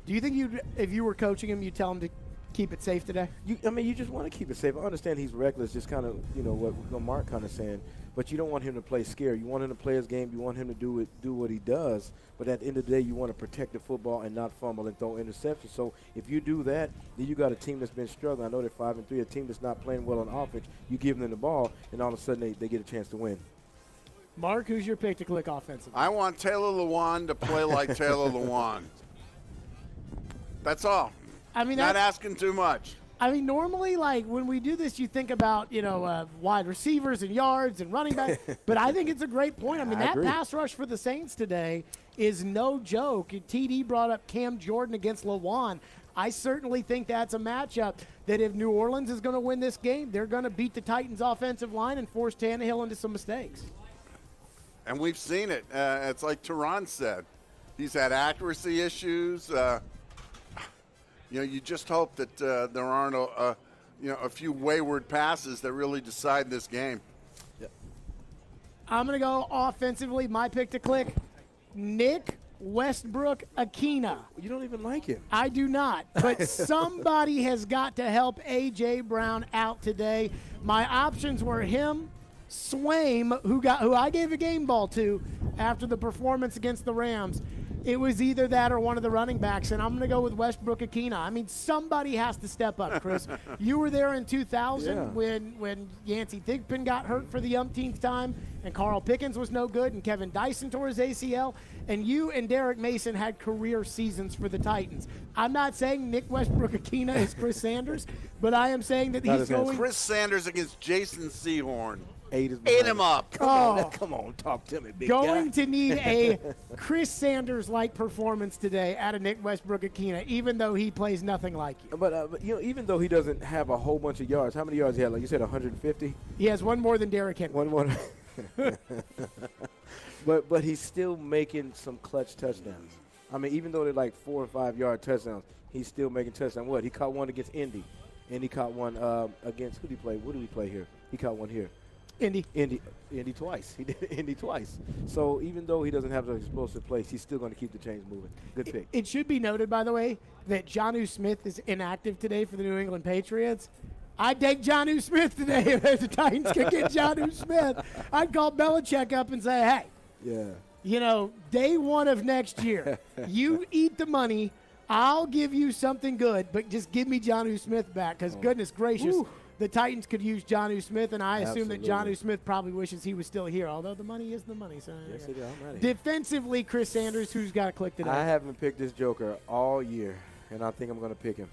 Do you think if you were coaching him, you'd tell him to keep it safe today?
You just want to keep it safe. I understand he's reckless, just kind of, what Mark kind of saying. But you don't want him to play scared. You want him to play his game. You want him to do what he does. But at the end of the day, you want to protect the football and not fumble and throw interceptions. So if you do that, then you got a team that's been struggling. I know they're 5-3, a team that's not playing well on offense. You give them the ball, and all of a sudden they get a chance to win.
Mark, who's your pick to click offensively?
I want Taylor Lewan to play like Taylor Lewan. That's all.
I mean,
not asking too much.
I mean, normally, like, when we do this, you think about, wide receivers and yards and running back. But I think it's a great point. I mean, that pass rush for the Saints today is no joke. TD brought up Cam Jordan against Lewan. I certainly think that's a matchup that if New Orleans is going to win this game, they're going to beat the Titans' offensive line and force Tannehill into some mistakes.
And we've seen it. It's like Teron said. He's had accuracy issues. You just hope that there aren't a few wayward passes that really decide this game.
Yep.
I'm going to go offensively. My pick to click, Nick Westbrook-Akina.
You don't even like him.
I do not. But somebody has got to help A.J. Brown out today. My options were him, Swaim, who I gave a game ball to after the performance against the Rams. It was either that or one of the running backs, and I'm going to go with Westbrook-Akina. I mean, somebody has to step up, Chris. You were there in 2000 when Yancey Thigpen got hurt for the umpteenth time, and Carl Pickens was no good, and Kevin Dyson tore his ACL, and you and Derek Mason had career seasons for the Titans. I'm not saying Nick Westbrook-Akina is Chris Sanders, but I am saying that he's going.
Chris Sanders against Jason Sehorn.
Ate
him up.
Come on, talk to me, big guy.
Going to need a Chris Sanders-like performance today out of Nick Westbrook-Akina, even though he plays nothing like you.
But even though he doesn't have a whole bunch of yards, how many yards he had? Like you said, 150?
He has one more than Derrick Henry.
One more. But he's still making some clutch touchdowns. I mean, even though they're like 4 or 5 yard touchdowns, he's still making touchdowns. What? He caught one against Indy, and he caught one against who did he play? What did we play here? He caught one here.
Indy
twice. He did Indy twice. So even though he doesn't have an explosive place, he's still going to keep the chains moving. Good pick.
It should be noted, by the way, that Jonnu Smith is inactive today for the New England Patriots. I'd take Jonnu Smith today if the Titans could get Jonnu Smith. I'd call Belichick up and say, hey, day one of next year, you eat the money. I'll give you something good, but just give me Jonnu Smith back because, goodness gracious, the Titans could use Jonnu Smith, and I assume that Jonnu Smith probably wishes he was still here, although the money is the money. So
yes, it is. I'm ready.
Defensively, Chris Sanders, who's got to click today?
I haven't picked this joker all year, and I think I'm going to pick him.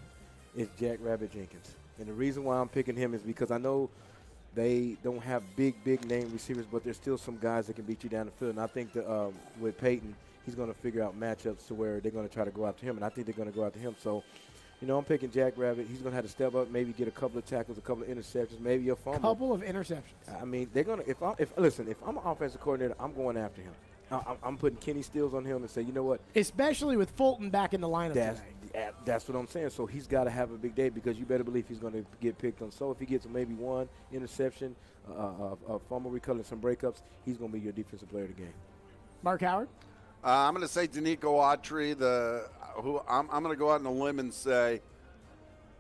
It's Jack Rabbit Jenkins. And the reason why I'm picking him is because I know they don't have big name receivers, but there's still some guys that can beat you down the field. And I think that with Peyton, he's going to figure out matchups to where they're going to try to go after him, and I think they're going to go after him. So, I'm picking Jack Rabbit. He's going to have to step up, maybe get a couple of tackles, a couple of interceptions, maybe a fumble.
Couple of interceptions.
I mean, they're going to if I'm an offensive coordinator, I'm going after him. I'm putting Kenny Stills on him and say, you know what?
Especially with Fulton back in the lineup today.
That's what I'm saying. So he's got to have a big day because you better believe he's going to get picked on. So if he gets maybe one interception, a fumble recovery, some breakups, he's going to be your defensive player of the game.
Mark Howard?
I'm going to say Danico Autry, I'm going to go out on a limb and say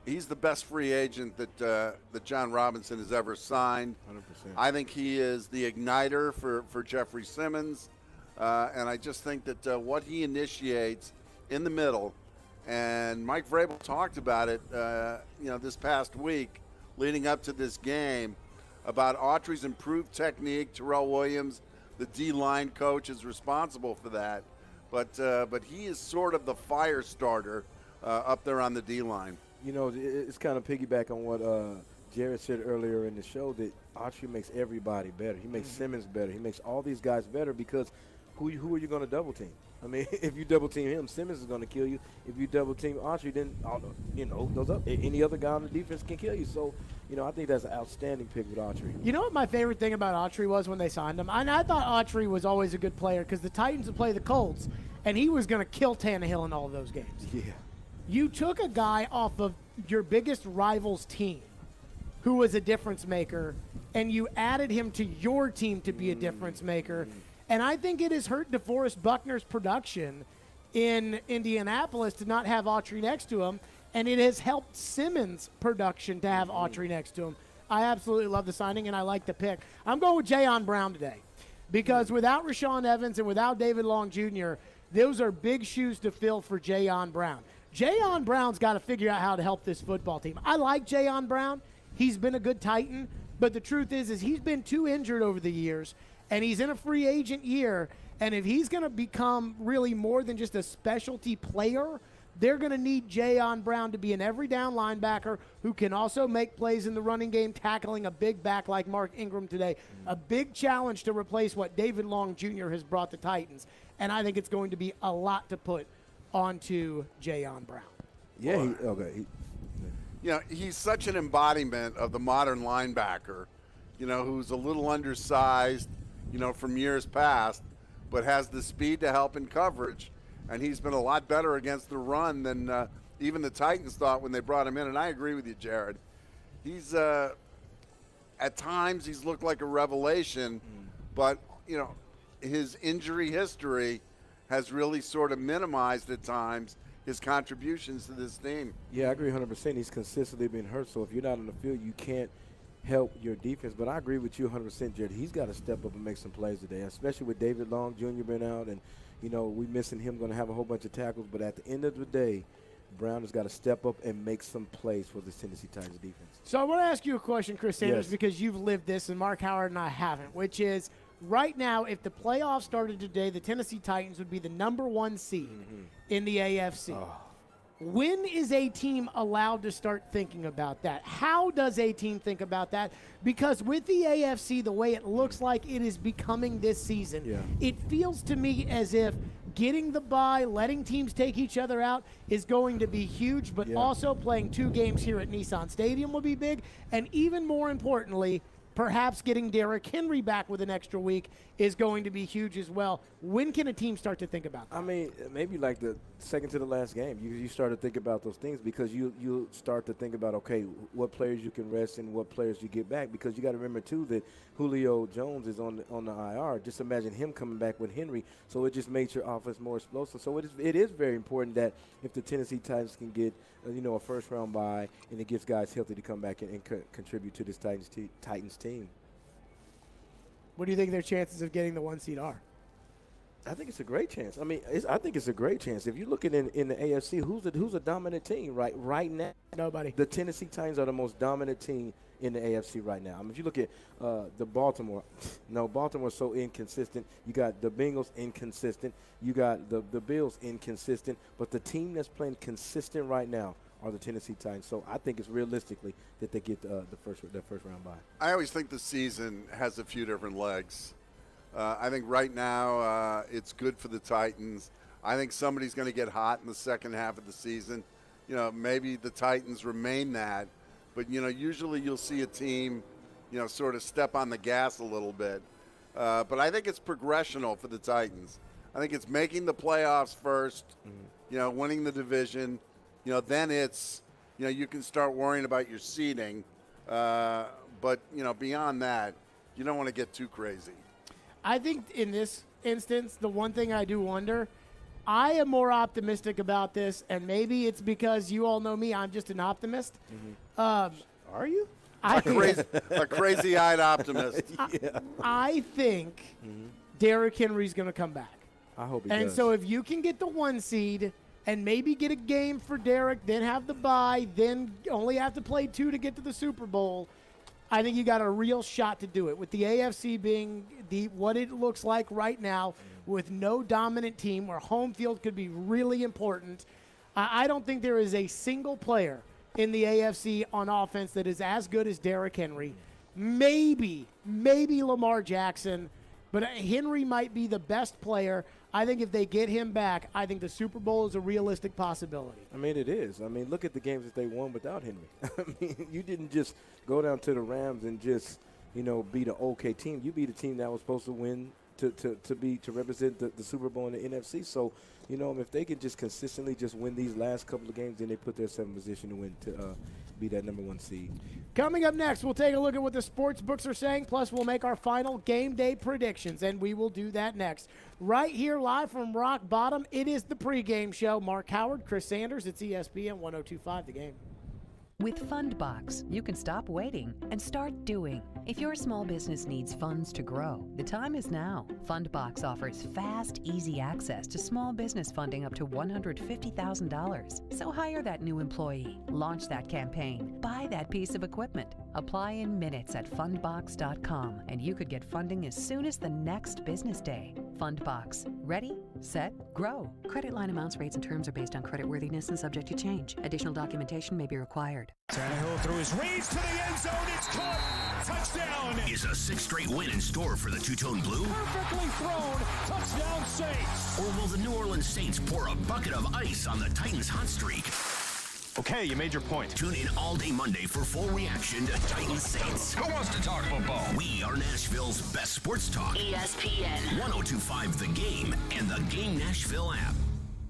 he's the best free agent that John Robinson has ever signed.
100%.
I think he is the igniter for Jeffrey Simmons. And I just think that what he initiates in the middle, and Mike Vrabel talked about it, this past week leading up to this game. about Autry's improved technique. Terrell Williams, the D-line coach, is responsible for that. But he is sort of the fire starter up there on the D-line.
You know, it's kind of piggyback on what Jared said earlier in the show, that Autry makes everybody better. He makes Simmons better. He makes all these guys better because who are you going to double team? I mean, if you double team him, Simmons is going to kill you. If you double team Autry, then any other guy on the defense can kill you. So, I think that's an outstanding pick with Autry.
You know what my favorite thing about Autry was when they signed him? I thought Autry was always a good player because the Titans would play the Colts, and he was going to kill Tannehill in all of those games.
Yeah.
You took a guy off of your biggest rival's team who was a difference maker, and you added him to your team to be a difference maker. And I think it has hurt DeForest Buckner's production in Indianapolis to not have Autry next to him, and it has helped Simmons' production to have Autry next to him. I absolutely love the signing, and I like the pick. I'm going with Jayon Brown today because without Rashaan Evans and without David Long Jr., those are big shoes to fill for Jayon Brown. Jayon Brown's got to figure out how to help this football team. I like Jayon Brown. He's been a good Titan, but the truth is he's been too injured over the years, and he's in a free agent year, and if he's going to become really more than just a specialty player, they're going to need Jayon Brown to be an every down linebacker who can also make plays in the running game, tackling a big back like Mark Ingram today. A big challenge to replace what David Long Jr. has brought the Titans, and I think it's going to be a lot to put onto Jayon Brown.
Yeah,
he's such an embodiment of the modern linebacker, who's a little undersized, from years past, but has the speed to help in coverage. And he's been a lot better against the run than even the Titans thought when they brought him in. And I agree with you, Jared. He's at times he's looked like a revelation, but his injury history has really sort of minimized at times his contributions to this team.
Yeah, I agree 100%. He's consistently been hurt, so if you're not on the field, you can't help your defense. But I agree with you 100%, Jared. He's got to step up and make some plays today, especially with David Long Jr. being out, and we missing him, going to have a whole bunch of tackles. But at the end of the day, Brown has got to step up and make some plays for this Tennessee Titans defense.
So I want to ask you a question, Chris Sanders, because you've lived this, and Mark Howard and I haven't, which is right now, if the playoffs started today, the Tennessee Titans would be the #1 seed in the AFC. Oh. When is a team allowed to start thinking about that? How does a team think about that? Because with the AFC, the way it looks like it is becoming this season, it feels to me as if getting the bye, letting teams take each other out is going to be huge, but also playing 2 games here at Nissan Stadium will be big. And even more importantly, perhaps getting Derrick Henry back with an extra week is going to be huge as well. When can a team start to think about that?
I mean, maybe like the second to the last game, you start to think about those things because you start to think about, okay, what players you can rest and what players you get back, because you got to remember, too, that Julio Jones is on the IR. Just imagine him coming back with Henry, so it just makes your offense more explosive. So it is very important that if the Tennessee Titans can get a first-round bye and it gives guys healthy to come back and contribute to this Titans team.
What do you think their chances of getting the 1 seed are?
I think it's a great chance. I mean, I think it's a great chance. If you're looking in the AFC, who's a dominant team right now?
Nobody.
The Tennessee Titans are the most dominant team in the AFC right now. I mean, if you look at the Baltimore's so inconsistent. You got the Bengals inconsistent. You got the Bills inconsistent. But the team that's playing consistent right now are the Tennessee Titans. So I think it's realistically that they get the first round bye.
I always think the season has a few different legs. I think right now it's good for the Titans. I think somebody's going to get hot in the second half of the season. Maybe the Titans remain that. But, usually you'll see a team, sort of step on the gas a little bit. But I think it's progressional for the Titans. I think it's making the playoffs first, winning the division. Then it's, you can start worrying about your seeding. But, beyond that, you don't want to get too crazy.
I think in this instance, the one thing I do wonder, I am more optimistic about this, and maybe it's because you all know me, I'm just an optimist.
Are you?
A crazy-eyed optimist.
I think Derrick Henry's going to come back.
I hope he
does.
And
so if you can get the 1 seed and maybe get a game for Derrick, then have the bye, then only have to play 2 to get to the Super Bowl, I think you got a real shot to do it. With the AFC being what it looks like right now, with no dominant team where home field could be really important, I don't think there is a single player in the AFC on offense that is as good as Derrick Henry. Maybe Lamar Jackson, but Henry might be the best player. I think if they get him back, I think the Super Bowl is a realistic possibility.
I mean, it is. I mean, look at the games that they won without Henry. I mean, you didn't just go down to the Rams and just, beat an okay team. You beat a team that was supposed to win to represent the Super Bowl in the NFC. So, if they can just consistently just win these last couple of games, then they put their 7th position to win to be that number 1 seed.
Coming up next, we'll take a look at what the sports books are saying, plus we'll make our final game day predictions, and we will do that next. Right here live from Rock Bottom, it is the pregame show. Mark Howard, Chris Sanders, it's ESPN 102.5 The Game.
With Fundbox, you can stop waiting and start doing. If your small business needs funds to grow, the time is now. Fundbox offers fast, easy access to small business funding up to $150,000. So hire that new employee, launch that campaign, buy that piece of equipment. Apply in minutes at fundbox.com, and you could get funding as soon as the next business day. Fundbox. Ready, set, grow. Credit line amounts, rates, and terms are based on creditworthiness and subject to change. Additional documentation may be required.
Tannehill through his reads to the end zone. It's caught. Touchdown.
Is a 6th straight win in store for the Two-Tone Blue?
Perfectly thrown. Touchdown Saints.
Or will the New Orleans Saints pour a bucket of ice on the Titans' hot streak?
Okay, you made your point.
Tune in all day Monday for full reaction to Titans Saints.
Who wants to talk football?
We are Nashville's best sports talk.
ESPN
102.5 The Game and the Game Nashville app.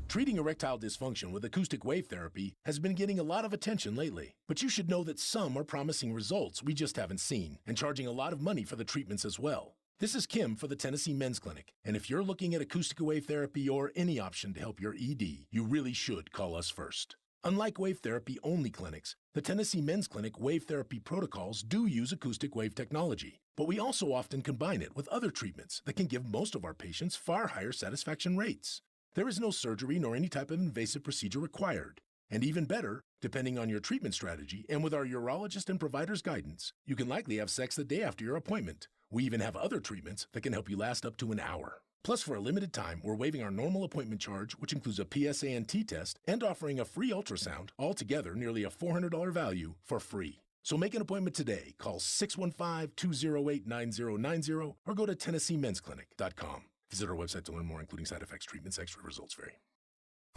Treating erectile dysfunction with acoustic wave therapy has been getting a lot of attention lately. But you should know that some are promising results we just haven't seen and charging a lot of money for the treatments as well. This is Kim for the Tennessee Men's Clinic, and if you're looking at acoustic wave therapy or any option to help your ED, you really should call us first. Unlike wave therapy only clinics, the Tennessee Men's Clinic wave therapy protocols do use acoustic wave technology, but we also often combine it with other treatments that can give most of our patients far higher satisfaction rates. There is no surgery nor any type of invasive procedure required. And even better, depending on your treatment strategy and with our urologist and provider's guidance, you can likely have sex the day after your appointment. We even have other treatments that can help you last up to an hour. Plus, for a limited time, we're waiving our normal appointment charge, which includes a PSA and T test, and offering a free ultrasound, altogether nearly a $400 value, for free. So make an appointment today. Call 615-208-9090 or go to TennesseeMen'sClinic.com. Visit our website to learn more, including side effects, treatments, extra results vary.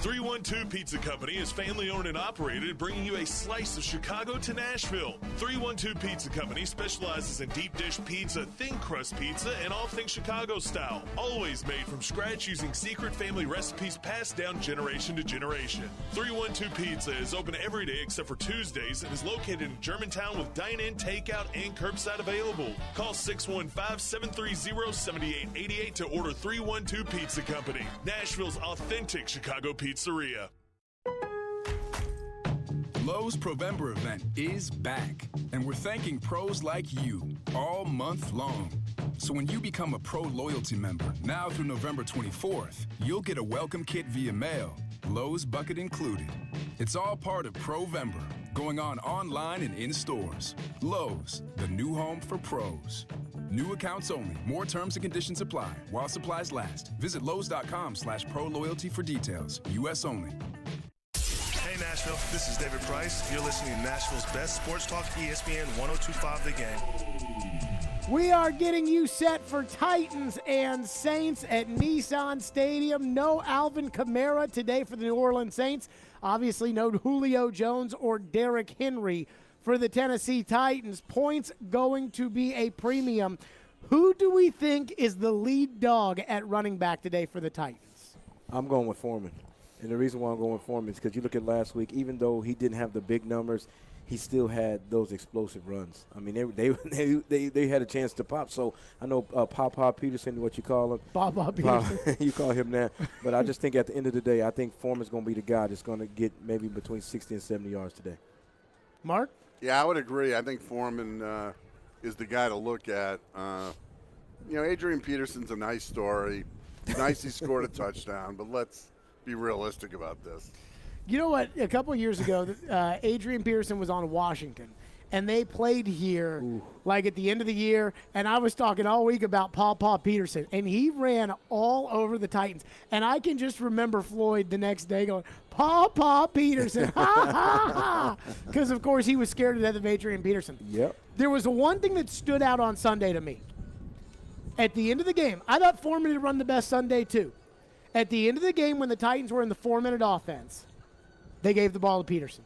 312 Pizza Company is family owned and operated, bringing you a slice of Chicago to Nashville. 312 Pizza Company specializes in deep dish pizza, thin crust pizza, and all things Chicago style. Always made from scratch using secret family recipes passed down generation to generation. 312 Pizza is open every day except for Tuesdays and is located in Germantown with dine-in, takeout, and curbside available. Call 615-730-7888 to order 312 Pizza Company, Nashville's authentic Chicago pizzeria.
Lowe's Provember event is back, and we're thanking pros like you all month long. So when you become a Pro Loyalty member, now through November 24th, you'll get a welcome kit via mail, Lowe's bucket included. It's all part of Provember, going on online and in stores. Lowe's, the new home for pros. New accounts only. More terms and conditions apply while supplies last. Visit Lowe's.com/ProLoyalty for details. U.S. only.
Hey Nashville, this is David Price. You're listening to Nashville's best sports talk, ESPN 102.5 The Game.
We are getting you set for Titans and Saints at Nissan Stadium. No Alvin Kamara today for the New Orleans Saints. Obviously no Julio Jones or Derrick Henry for the Tennessee Titans. Points going to be a premium. Who do we think is the lead dog at running back today for the Titans?
I'm going with Foreman. And the reason why I'm going with Foreman is because you look at last week, even though he didn't have the big numbers, he still had those explosive runs. I mean, they had a chance to pop. So I know Papa Peterson, what you call him.
Papa Peterson.
You call him that. But I just think at the end of the day, I think Foreman's going to be the guy that's going to get maybe between 60 and 70 yards today.
Mark?
Yeah, I would agree. I think Foreman is the guy to look at. Adrian Peterson's a nice story. Nice he scored a touchdown, but let's be realistic about this.
You know what? A couple of years ago, Adrian Peterson was on Washington, and they played here like at the end of the year, and I was talking all week about Paw Peterson, and he ran all over the Titans. And I can just remember Floyd the next day going, Paw Peterson, ha, ha, ha, because, of course, he was scared to death of Adrian Peterson.
Yep.
There was one thing that stood out on Sunday to me. At the end of the game, I thought Foreman had run the best Sunday too. At the end of the game when the Titans were in the 4-minute offense, they gave the ball to Peterson.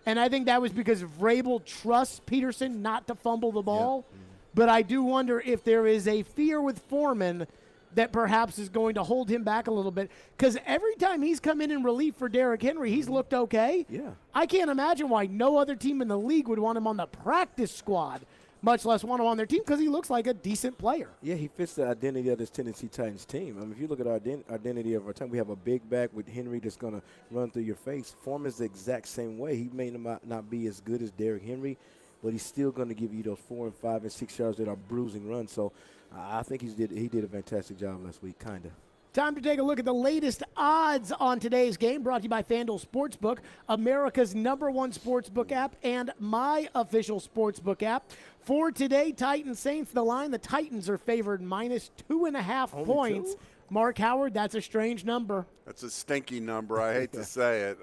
And I think that was because Vrabel trusts Peterson not to fumble the ball. Yep. But I do wonder if there is a fear with Foreman that perhaps is going to hold him back a little bit. Because every time he's come in relief for Derrick Henry, he's looked okay.
Yeah.
I can't imagine why no other team in the league would want him on the practice squad, much less want him on their team, because he looks like a decent player.
Yeah, he fits the identity of this Tennessee Titans team. I mean, if you look at our identity of our team, we have a big back with Henry that's going to run through your face. Foreman's the exact same way. He may not be as good as Derrick Henry, but he's still going to give you those 4 and 5 and 6 yards that are bruising runs. So I think he did a fantastic job last week, kind of.
Time to take a look at the latest odds on today's game, brought to you by FanDuel Sportsbook, America's #1 sportsbook app and my official sportsbook app. For today, Titans Saints, the line, the Titans are favored -2.5 points. Mark Howard, that's a strange number.
That's a stinky number. I hate to say it.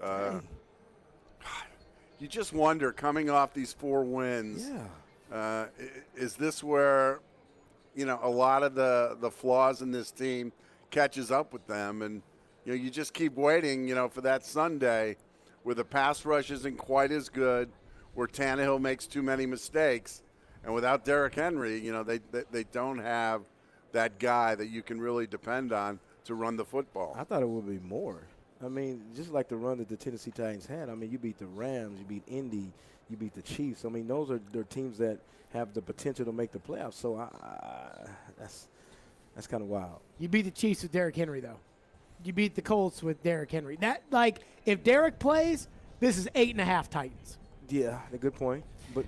You just wonder, coming off these 4 wins, is this where, a lot of the flaws in this team catches up with them? And, you just keep waiting, for that Sunday where the pass rush isn't quite as good, where Tannehill makes too many mistakes. And without Derrick Henry, they don't have that guy that you can really depend on to run the football.
I thought it would be more. I mean, just like the run that the Tennessee Titans had. I mean, you beat the Rams, you beat Indy, you beat the Chiefs. I mean, those are teams that have the potential to make the playoffs. So that's kind of wild.
You beat the Chiefs with Derrick Henry, though. You beat the Colts with Derrick Henry. If Derrick plays, this is 8.5 Titans.
Yeah, a good point. But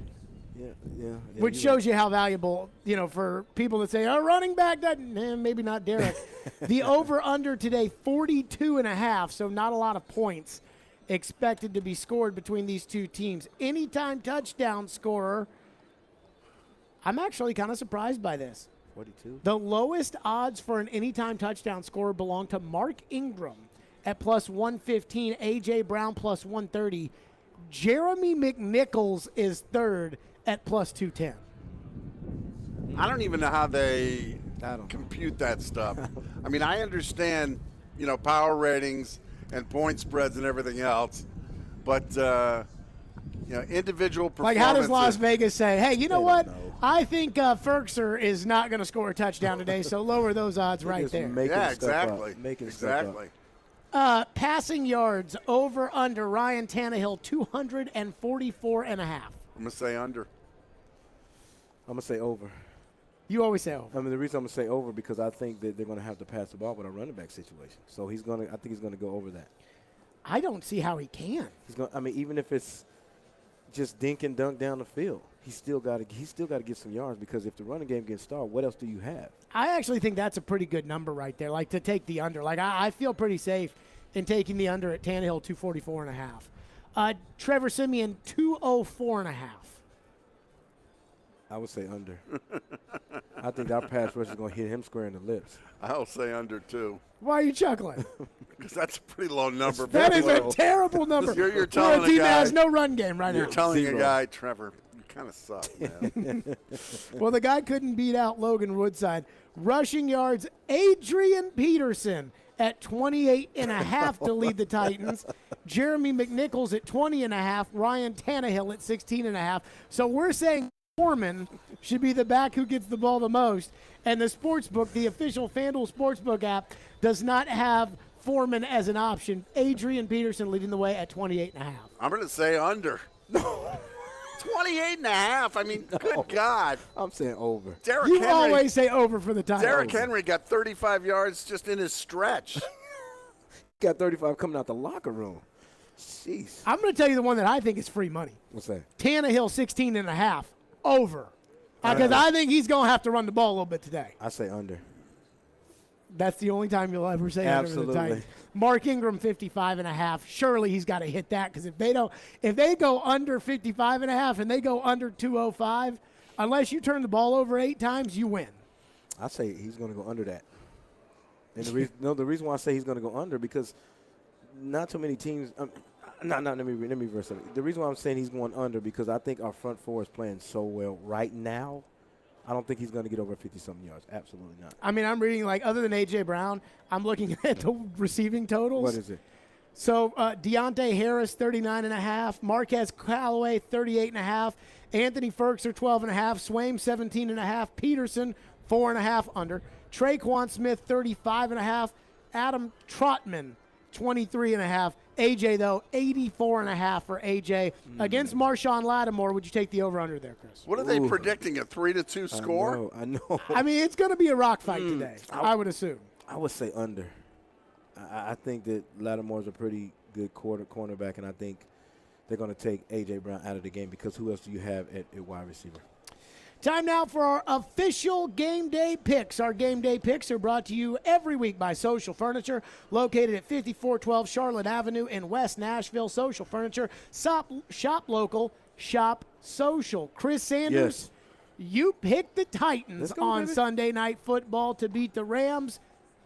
yeah.
Which shows you how valuable, for people that say, running back, maybe not Derrick. The over-under today, 42.5, so not a lot of points expected to be scored between these two teams. Anytime touchdown scorer, I'm actually kind of surprised by this.
42.
The lowest odds for an anytime touchdown scorer belong to Mark Ingram at +115, A.J. Brown +130. Jeremy McNichols is third at +210.
I don't even know how they compute that stuff. I mean, I understand, power ratings and point spreads and everything else, but, individual performances.
Like, how does Las Vegas say, hey, you know what? I think Ferkser is not going to score a touchdown today, so lower those odds right there.
Exactly.
Exactly.
Passing yards over under Ryan Tannehill, 244.5.
I'm going to say under.
I'm going to say over.
You always say over.
I mean, the reason I'm going to say over because I think that they're going to have to pass the ball with a running back situation. So I think he's going to go over that.
I don't see how he can.
Even if it's just dink and dunk down the field, he's still got to get some yards because if the running game gets started, what else do you have?
I actually think that's a pretty good number right there, like to take the under. Like, I feel pretty safe in taking the under at Tannehill, 244.5. Trevor Siemian, 204.5.
I would say under. I think our pass rush is going to hit him square in the lips.
I'll say under, too.
Why are you chuckling?
Because that's a pretty low number.
That is a terrible number.
You're telling
a team that has no run game right now.
You're telling a guy, Trevor, you kind of suck, man.
Well, the guy couldn't beat out Logan Woodside. Rushing yards, Adrian Peterson at 28.5 to lead the Titans. Jeremy McNichols at 20.5. Ryan Tannehill at 16.5. So we're saying Foreman should be the back who gets the ball the most. And the Sportsbook, the official FanDuel Sportsbook app, does not have Foreman as an option. Adrian Peterson leading the way at 28.5.
I'm going to say under. 28.5. I mean, good God.
I'm saying over.
You always say over for the Titans.
Derrick Henry got 35 yards just in his stretch.
Got 35 coming out the locker room. Jeez.
I'm going to tell you the one that I think is free money.
What's that?
Tannehill, 16.5. Over. Because I think he's going to have to run the ball a little bit today.
I say under.
That's the only time you'll ever say under the Titans. Mark Ingram 55.5. Surely he's got to hit that, because if they go under 55.5 and they go under 205, unless you turn the ball over 8 times, you win.
I say he's going to go under that. And the reason why I say he's going to go under, because not too many teams. Let me reverse it. The reason why I'm saying he's going under, because I think our front four is playing so well right now. I don't think he's going to get over 50-something yards. Absolutely not.
I mean, I'm reading, like, other than A.J. Brown, I'm looking at the receiving totals.
What is it?
So, Deontay Harris, 39.5. Marquez Callaway, 38.5. Anthony Ferkser, 12.5. Swaim, 17.5. Peterson, 4.5 under. Traquan Smith, 35.5. Adam Trotman, 23.5. A.J., though, 84.5 for A.J. Against Marshawn Lattimore, would you take the over-under there, Chris?
What are they predicting, a 3-2 score?
I know.
I mean, it's going to be a rock fight today, I would assume.
I would say under. I think that Lattimore's a pretty good cornerback, and I think they're going to take A.J. Brown out of the game, because who else do you have at wide receiver?
Time now for our official game day picks. Our game day picks are brought to you every week by Social Furniture, located at 5412 Charlotte Avenue in West Nashville. Social Furniture, shop local, shop social. Chris Sanders, you picked the Titans on Sunday Night Football to beat the Rams.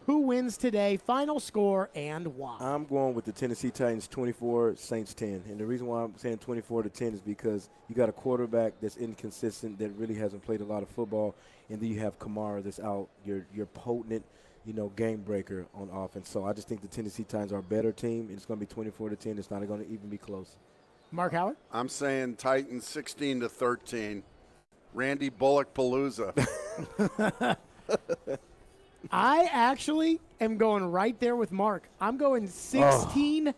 Who wins today? Final score and why?
I'm going with the Tennessee Titans 24, Saints 10. And the reason why I'm saying 24-10 is because you got a quarterback that's inconsistent, that really hasn't played a lot of football, and then you have Kamara that's out, your potent, game breaker on offense. So I just think the Tennessee Titans are a better team, and it's going to be 24-10. It's not going to even be close.
Mark Howard?
I'm saying Titans 16-13. Randy Bullock Palooza.
I actually am going right there with Mark. I'm going 16-15.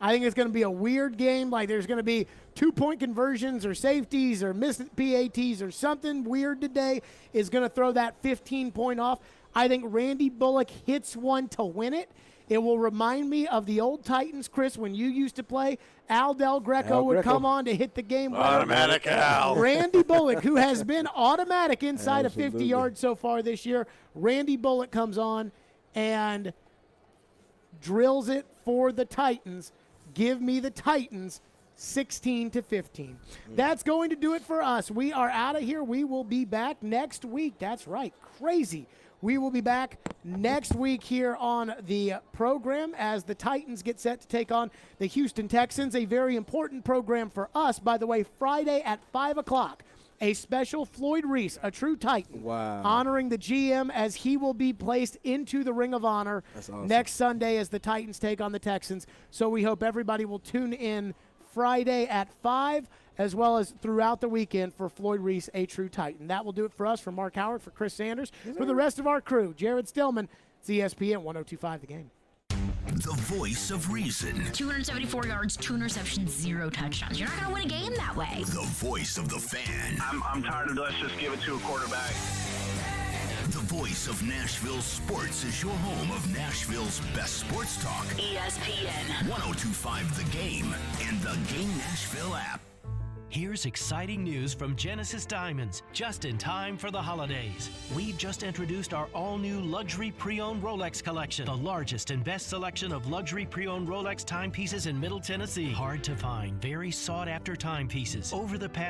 I think it's going to be a weird game. Like, there's going to be 2-point conversions or safeties or missed PATs or something weird today is going to throw that 15-point off. I think Randy Bullock hits one to win it. It will remind me of the old Titans, Chris, when you used to play. Al Del Greco would come on to hit the game.
Automatic Al.
Randy Bullock, who has been automatic inside of 50 yards so far this year. Randy Bullock comes on and drills it for the Titans. Give me the Titans 16-15. That's going to do it for us. We are out of here. We will be back next week. That's right. Crazy. We will be back next week here on the program as the Titans get set to take on the Houston Texans. A very important program for us. By the way, Friday at 5 o'clock, a special Floyd Reese, a true Titan, honoring the GM as he will be placed into the Ring of Honor next Sunday as the Titans take on the Texans. So we hope everybody will tune in Friday at 5, as well as throughout the weekend for Floyd Reese, a true Titan. That will do it for us. For Mark Howard, for Chris Sanders, for the rest of our crew, Jared Stillman, it's ESPN 102.5 The Game.
The voice of reason.
274 yards, 2 interceptions, 0 touchdowns. You're not going to win a game that way.
The voice of the fan.
I'm tired of let's just give it to a quarterback.
The voice of Nashville sports is your home of Nashville's best sports talk.
ESPN
102.5 The Game and the Game Nashville app.
Here's exciting news from Genesis Diamonds, just in time for the holidays. We've just introduced our all-new luxury pre-owned Rolex collection, the largest and best selection of luxury pre-owned Rolex timepieces in Middle Tennessee. Hard to find, very sought-after timepieces. Over the past